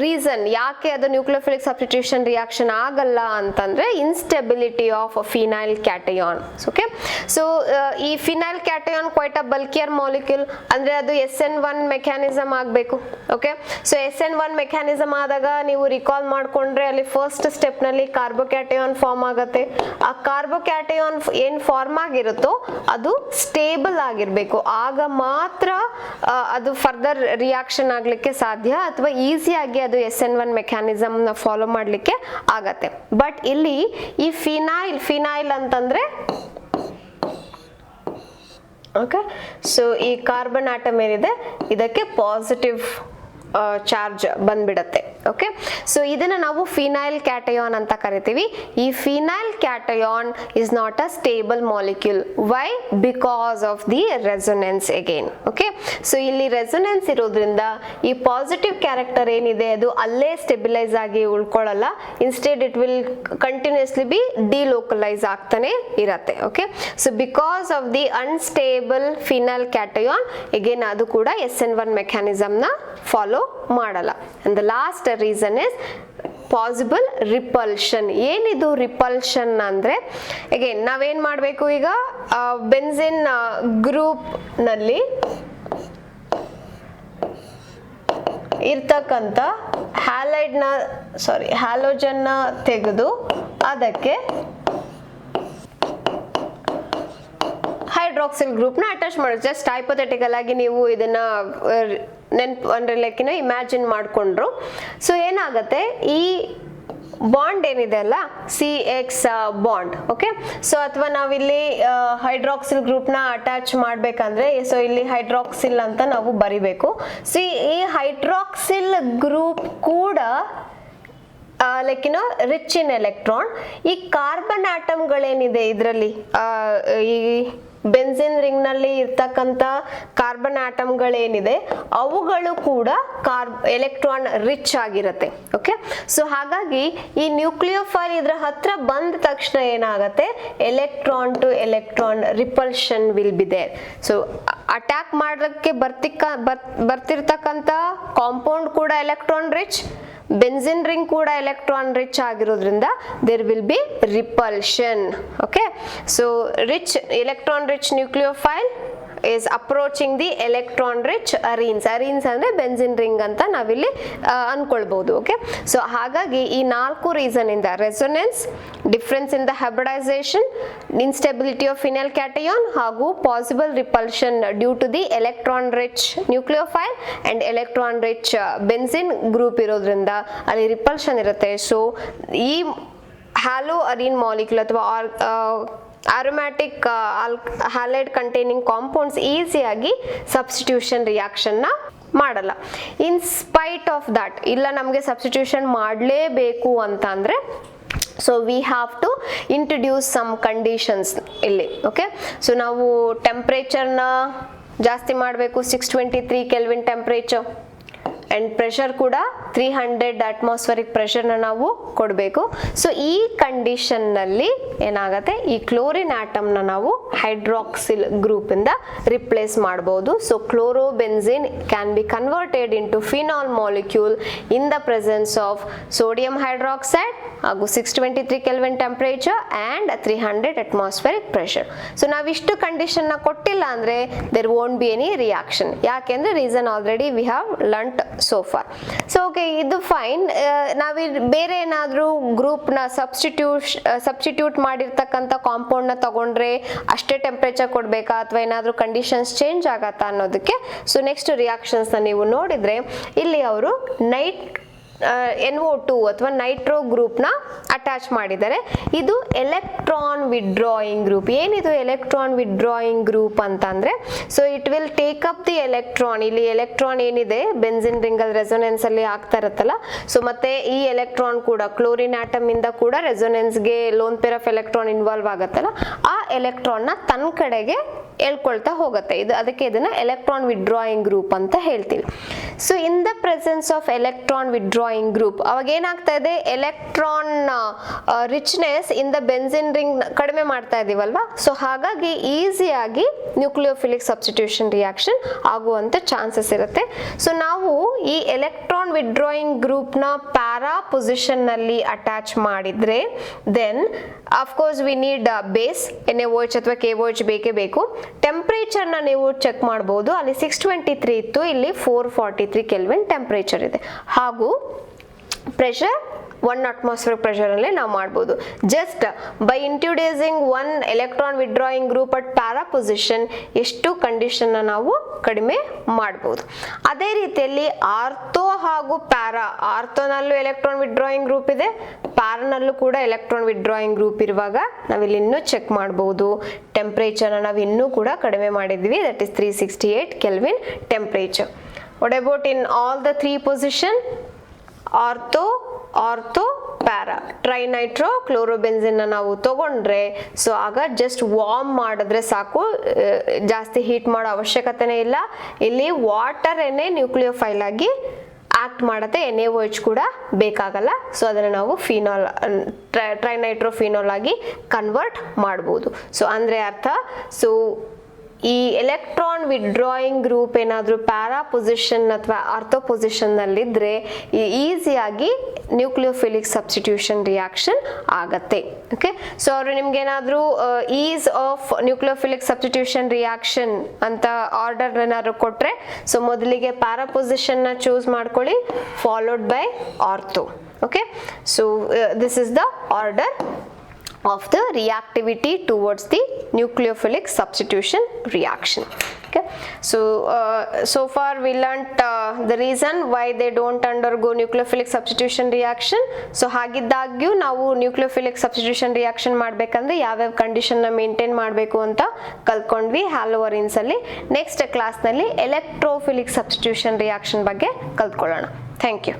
ರೀಸನ್ ಯಾಕೆ ಅದು ನ್ಯೂಕ್ಲಿಯೋಫಿಲಿಕ್ ಸಬ್ಸ್ಟಿಟ್ಯೂಷನ್ ರಿಯಾಕ್ಷನ್ ಆಗಲ್ಲ ಅಂತಂದ್ರೆ instability of phenyl cation. Okay, so ಈ phenyl cation quite a bulkier molecule ಅಂದ್ರೆ ಅದು SN1 ಮೆಕ್ಯಾನಿಸಮ್ ಆಗಬೇಕು. Okay, so SN1 mechanism ಆದಾಗ ನೀವು ರಿಕಾಲ್ ಮಾಡ್ಕೊಂಡ್ರೆ ಅಲ್ಲಿ ಫಸ್ಟ್ ಸ್ಟೆಪ್ ನಲ್ಲಿ ಕಾರ್ಬೋಕ್ಯಾಟಯಾನ್ ಫಾರ್ಮ್ ಆಗುತ್ತೆ. ಆ ಕಾರ್ಬೋಕ್ಯಾಟಯಾನ್ ಏನ್ ಫಾರ್ಮ್ ಆಗಿರುತ್ತೋ ಅದು ಸ್ಟೇಬಲ್ ಆಗಿರ್ಬೇಕು, ಆಗ ಮಾತ್ರ ಅದು ಫರ್ದರ್ ರಿಯಾಕ್ಷನ್ ಆಗ್ಲಿಕ್ಕೆ ಸಾಧ್ಯ ಅಥವಾ ಈಸಿಯಾಗಿ ಅದು SN1 ಮೆಕ್ಯಾನಿಸಮ್ ನ ಫಾಲೋ ಮಾಡ್ಲಿಕ್ಕೆ ಆಗತ್ತೆ. ಬಟ್ ಇಲ್ಲಿ ಈ ಫಿನೈಲ್ ಅಂತಂದ್ರೆ ಓಕೆ, ಸೊ ಈ ಕಾರ್ಬನ್ ಆಟಮ್ ಏನಿದೆ ಇದಕ್ಕೆ ಪಾಸಿಟಿವ್ ಚಾರ್ಜ್ ಬಂದ್ಬಿಡತ್ತೆ. ಓಕೆ, ಸೊ ಇದನ್ನ ನಾವು ಫಿನೈಲ್ ಕ್ಯಾಟಯಾನ್ ಅಂತ ಕರಿತೀವಿ. ಈ phenyl cation is not a stable molecule. Why? Because of the resonance again. Okay, so ಇಲ್ಲಿ ರೆಸೊನೆನ್ಸ್ ಇರೋದ್ರಿಂದ ಈ ಪಾಸಿಟಿವ್ ಕ್ಯಾರೆಕ್ಟರ್ ಏನಿದೆ ಅದು ಅಲ್ಲೇ ಸ್ಟೆಬಿಲೈಸ್ ಆಗಿ ಉಳ್ಕೊಳ್ಳಲ್ಲ. Instead it will continuously be delocalize ಆಗ್ತಾನೆ ಇರತ್ತೆ. Okay, so because of the unstable phenyl cation again ಅದು ಕೂಡ SN1 ಮೆಕ್ಯಾನಿಸಮ್ ನ ಫಾಲೋ ಮಾಡಲ್ಲ. And the last reason is possible repulsion. ಏನಿದು ರಿಪಲ್ಷನ್ ಅಂದ್ರೆ ಅಗೇನ್ ನಾವೇನ್ ಮಾಡಬೇಕು, ಈಗ ಬೆನ್ಸಿನ್ ಗ್ರೂಪ್ ನಲ್ಲಿ ಇರ್ತಕ್ಕಂಥ ಹ್ಯಾಲೋಜನ್ ನ ತೆಗೆದು ಅದಕ್ಕೆ ಹೈಡ್ರಾಕ್ಸಿಲ್ ಗ್ರೂಪ್ನ ಅಟ್ಯಾಚ್ ಮಾಡಿ ಜಸ್ಟ್ ಹೈಪೋಥೆಟಿಕಲ್ ಆಗಿ ನೀವು ಇದನ್ನ ನೆನ್ಪು ಅಂದ್ರೆ ಲೈಕ್ ಇಮ್ಯಾಜಿನ್ ಮಾಡಿಕೊಂಡ್ರು. ಸೊ ಏನಾಗುತ್ತೆ, ಈ ಬಾಂಡ್ ಏನಿದೆ ಅಲ್ಲ CX ಬಾಂಡ್, ಓಕೆ. ಸೊ ಅಥವಾ ನಾವಿಲ್ಲಿ ಹೈಡ್ರಾಕ್ಸಿಲ್ ಗ್ರೂಪ್ನ ಅಟ್ಯಾಚ್ ಮಾಡಬೇಕಂದ್ರೆ ಸೊ ಇಲ್ಲಿ ಹೈಡ್ರಾಕ್ಸಿಲ್ ಅಂತ ನಾವು ಬರಿಬೇಕು. ಸೊ ಈ ಹೈಡ್ರಾಕ್ಸಿಲ್ ಗ್ರೂಪ್ ಕೂಡ ಲೈಕ್ ರಿಚ್ ಇನ್ ಎಲೆಕ್ಟ್ರಾನ್. ಈ ಕಾರ್ಬನ್ ಆಟಮ್ಗಳೇನಿದೆ ಇದರಲ್ಲಿ ಈ ಬೆನ್ಸಿನ್ ರಿಂಗ್ ನಲ್ಲಿ ಇರ್ತಕ್ಕಂಥ ಕಾರ್ಬನ್ ಆಟಮ್ಗಳೇನಿದೆ ಅವುಗಳು ಕೂಡ ಎಲೆಕ್ಟ್ರಾನ್ ರಿಚ್ ಆಗಿರುತ್ತೆ, ಓಕೆ. ಸೊ ಹಾಗಾಗಿ ಈ ನ್ಯೂಕ್ಲಿಯೋಫೈಲ್ ಇದ್ರ ಹತ್ರ ಬಂದ ತಕ್ಷಣ ಏನಾಗುತ್ತೆ, electron to electron repulsion will be there. So attack ಮಾಡೋಕ್ಕೆ ಬರ್ತಿರ್ತಕ್ಕಂಥ ಕಾಂಪೌಂಡ್ ಕೂಡ ಎಲೆಕ್ಟ್ರಾನ್ ರಿಚ್, ಬೆನ್ಸಿನ್ ರಿಂಗ್ ಕೂಡ ಎಲೆಕ್ಟ್ರಾನ್ ರಿಚ್ ಆಗಿರೋದ್ರಿಂದ there will be repulsion, okay. So rich electron rich nucleophile is approaching the electron rich arenes. Arenes ಅಂದ್ರೆ ಬೆನ್ಸಿನ್ ರಿಂಗ್ ಅಂತ ನಾವಿಲ್ಲಿ ಅನ್ಕೊಳ್ಬಹುದು, ಓಕೆ. ಸೊ ಹಾಗಾಗಿ ಈ 4 ರೀಸನ್ ಇಂದ resonance, difference in the hybridization, instability of phenyl cation ಹಾಗೂ possible repulsion due to the electron rich nucleophile and electron rich benzene group ಇರೋದ್ರಿಂದ ಅಲ್ಲಿ ರಿಪಲ್ಷನ್ ಇರುತ್ತೆ. ಸೊ ಈ ಹ್ಯಾಲೋ ಅರಿನ್ ಮಾಲಿಕ್ಯೂಲ್ ಅಥವಾ aromatic halide containing compounds ಈಸಿಯಾಗಿ substitution reaction ನ ಮಾಡಲ್ಲ. In spite of that ಇಲ್ಲ ನಮಗೆ ಸಬ್ಸ್ಟಿಟ್ಯೂಷನ್ ಮಾಡಲೇಬೇಕು ಅಂತ ಅಂದ್ರೆ so we have to introduce some conditions ಇಲ್ಲಿ, ಓಕೆ. ಸೊ ನಾವು ಟೆಂಪ್ರೇಚರ್ನ ಜಾಸ್ತಿ ಮಾಡಬೇಕು, 623 ಕೆಲ್ವಿನ್ ಟೆಂಪ್ರೇಚರ್ ಅಂಡ್ ಪ್ರೆಷರ್ ಕೂಡ 300 ಅಟ್ಮಾಸ್ಫರಿಕ್ ಪ್ರೆಷರ್ನ ನಾವು ಕೊಡಬೇಕು. ಸೊ ಈ ಕಂಡೀಷನ್ ನಲ್ಲಿ ಏನಾಗುತ್ತೆ, ಈ ಕ್ಲೋರಿನ್ ಆಟಮ್ನ ನಾವು ಹೈಡ್ರಾಕ್ಸಿಲ್ ಗ್ರೂಪ್ ಇಂದ ರಿಪ್ಲೇಸ್ ಮಾಡಬಹುದು. So chlorobenzene can be converted into phenol molecule in the presence of sodium hydroxide ಹಾಗೂ 623 kelvin temperature and 300 atmospheric pressure. So ನಾವಿಷ್ಟು ಕಂಡೀಷನ್ ನ ಕೊಟ್ಟಿಲ್ಲ ಅಂದ್ರೆ there won't be any reaction. ಯಾಕೆಂದ್ರೆ reason already we have learned so far. So okay, ಇದು fine. ಬೇರೆ ಏನಾದ್ರೂ group ನ ಸಬ್ಸ್ಟಿಟ್ಯೂಟ್ ಮಾಡಿರ್ತಕ್ಕಂಥ ಕಾಂಪೌಂಡ್ ನ ತಗೊಂಡ್ರೆ ಅಷ್ಟೇ ಟೆಂಪರೇಚರ್ ಕೊಡ್ಬೇಕಾ ಅಥವಾ ಏನಾದ್ರೂ ಕಂಡೀಷನ್ಸ್ ಚೇಂಜ್ ಆಗತ್ತಾ ಅನ್ನೋದಕ್ಕೆ ಸೊ ನೆಕ್ಸ್ಟ್ ರಿಯಾಕ್ಷನ್ಸ್ ನ ನೀವು ನೋಡಿದ್ರೆ ಇಲ್ಲಿ ಅವರು NO2 ಅಥವಾ ನೈಟ್ರೋ ಗ್ರೂಪ್ ನ ಅಟ್ಯಾಚ್ ಮಾಡಿದ್ದಾರೆ. ಇದು ಎಲೆಕ್ಟ್ರಾನ್ ವಿಡ್ರಾಯಿಂಗ್ ಗ್ರೂಪ್. ಏನಿದು ಎಲೆಕ್ಟ್ರಾನ್ ವಿಡ್ರಾಯಿಂಗ್ ಗ್ರೂಪ್ ಅಂತಂದ್ರೆ so it will take up the electron. ಇಲ್ಲಿ ಎಲೆಕ್ಟ್ರಾನ್ ಏನಿದೆ ಬೆನ್ಸಿನ್ ರಿಂಗ್ ಅಲ್ಲಿ ರೆಸೊನೆನ್ಸ್ ಅಲ್ಲಿ ಆಗ್ತಾ ಇರುತ್ತಲ್ಲ, ಸೊ ಮತ್ತೆ ಈ ಎಲೆಕ್ಟ್ರಾನ್ ಕೂಡ ಕ್ಲೋರಿನ್ ಆಟಮ್ ಇಂದ ಕೂಡ ರೆಸೊನೆನ್ಸ್ ಗೆ loan pair of electron involve ಆಗತ್ತಲ್ಲ, ಆ ಎಲೆಕ್ಟ್ರಾನ್ ನ ತನ್ನ ಕಡೆಗೆ ಎಳ್ಕೊಳ್ತಾ ಹೋಗುತ್ತೆ. ಅದಕ್ಕೆ ಇದನ್ನ ಎಲೆಕ್ಟ್ರಾನ್ ವಿಡ್ರಾಯಿಂಗ್ ಗ್ರೂಪ್ ಅಂತ ಹೇಳ್ತೀವಿ. So in the presence of electron withdrawing group ಅವಾಗ ಏನಾಗ್ತಾ ಇದೆ, electron richness in the benzene ring ಕಡಿಮೆ ಮಾಡ್ತಾ ಇದೀವಲ್ವಾ. ಸೊ ಹಾಗಾಗಿ ಈಸಿಯಾಗಿ ನ್ಯೂಕ್ಲಿಯೋಫಿಲಿಕ್ ಸಬ್ಸ್ಟಿಟ್ಯೂಷನ್ ರಿಯಾಕ್ಷನ್ ಆಗುವಂತ ಚಾನ್ಸಸ್ ಇರುತ್ತೆ. ಸೊ ನಾವು ಈ ಎಲೆಕ್ಟ್ರಾನ್ ವಿಡ್ರಾಯಿಂಗ್ ಗ್ರೂಪ್ ನ ಪ್ಯಾರಾ ಪೊಸಿಷನ್ ನಲ್ಲಿ ಅಟ್ಯಾಚ್ ಮಾಡಿದ್ರೆ then of course we need base NaOH ಅಥವಾ KOH ಬೇಕೇ ಬೇಕು. ಟೆಂಪರೇಚರ್ ನ ನೀವು ಚೆಕ್ ಮಾಡಬಹುದು. ಅಲ್ಲಿ 623 ಇತ್ತು, ಇಲ್ಲಿ 443 ಕೆಲ್ವಿನ್ ಟೆಂಪರೇಚರ್ ಇದೆ. ಹಾಗೂ ಪ್ರೆಷರ್ 1 ಅಟ್ಮಾಸ್ಫಿಯರ್ ಪ್ರೆಷರ್ ಅಲ್ಲೇ ನಾವು ಮಾಡಬಹುದು. Just by introducing 1 electron withdrawing group at para position ಎಷ್ಟು ಕಂಡೀಷನ್ ನಾವು ಕಡಿಮೆ ಮಾಡಬಹುದು. ಅದೇ ರೀತಿಯಲ್ಲಿ ಆರ್ಥೋ ಹಾಗೂ ಪ್ಯಾರಾ, ಆರ್ಥೋನಲ್ಲೂ ಎಲೆಕ್ಟ್ರಾನ್ ವಿಡ್ರಾಯಿಂಗ್ ಗ್ರೂಪ್ ಇದೆ, ಪ್ಯಾರಾನಲ್ಲೂ ಕೂಡ ಎಲೆಕ್ಟ್ರಾನ್ ವಿಡ್ರಾಯಿಂಗ್ ಗ್ರೂಪ್ ಇರುವಾಗ ನಾವಿಲ್ಲಿ ಇನ್ನೂ ಚೆಕ್ ಮಾಡಬಹುದು. ಟೆಂಪರೇಚರ್ ನಾವು ಇನ್ನೂ ಕೂಡ ಕಡಿಮೆ ಮಾಡಿದ್ವಿ, that is 368 kelvin temperature. What about in all the 3 position, ortho para, trinitro chlorobenzene ನಾವು ತಗೊಂಡ್ರೆ ಸೊ ಆಗ ಜಸ್ಟ್ ವಾರ್ಮ್ ಮಾಡಿದ್ರೆ ಸಾಕು, ಜಾಸ್ತಿ ಹೀಟ್ ಮಾಡೋ ಅವಶ್ಯಕತೆನೇ ಇಲ್ಲ. ಇಲ್ಲಿ ವಾಟರ್ ನ್ಯೂಕ್ಲಿಯೋಫೈಲ್ ಆಗಿ ಆಕ್ಟ್ ಮಾಡುತ್ತೆ, NaOH ಕೂಡ ಬೇಕಾಗಲ್ಲ. ಸೊ ಅದನ್ನು ನಾವು ಫಿನಾಲ್ ಟ್ರೈನೈಟ್ರೋ ಫಿನಾಲ್ ಆಗಿ ಕನ್ವರ್ಟ್ ಮಾಡಬಹುದು. ಸೊ ಅಂದ್ರೆ ಅರ್ಥ, ಸೊ ಈ ಎಲೆಕ್ಟ್ರಾನ್ ವಿಡ್ರಾಯಿಂಗ್ ಗ್ರೂಪ್ ಏನಾದರೂ ಪ್ಯಾರಾ ಪೊಸಿಷನ್ ಅಥವಾ ಆರ್ಥೋ ಪೊಸಿಷನ್ ನಲ್ಲಿದ್ರೆ ಈಸಿಯಾಗಿ ನ್ಯೂಕ್ಲಿಯೋಫಿಲಿಕ್ ಸಬ್ಸ್ಟಿಟ್ಯೂಷನ್ ರಿಯಾಕ್ಷನ್ ಆಗತ್ತೆ. ಓಕೆ, ಸೊ ಅವರು ನಿಮ್ಗೆ ಏನಾದರೂ is of nucleophilic substitution reaction ಅಂತ ಆರ್ಡರ್ ಏನಾದ್ರು ಕೊಟ್ರೆ ಸೊ ಮೊದಲಿಗೆ ಪ್ಯಾರಾ ಪೊಸಿಷನ್ ನ ಚೂಸ್ ಮಾಡ್ಕೊಳ್ಳಿ, followed by ortho. Okay, so this is the order. of the reactivity towards the nucleophilic substitution reaction. Okay, so far we learnt the reason why they don't undergo nucleophilic substitution reaction. So ಹಾಗಿದ್ದಾಗ್ಯೂ ನಾವು nucleophilic substitution reaction ಮಾಡಬೇಕಂದ್ರೆ ಯಾವ್ಯಾವ condition ನ maintain ಮಾಡಬೇಕು ಅಂತ ಕಲ್ತ್ಕೊಂಡ್ವಿ ಹ್ಯಾಲೋವರಿನ್ಸ್ ಅಲ್ಲಿ. Next class ನಲ್ಲಿ electrophilic substitution reaction ಬಗ್ಗೆ ಕಲ್ತ್ಕೊಳ್ಳೋಣ. Thank you.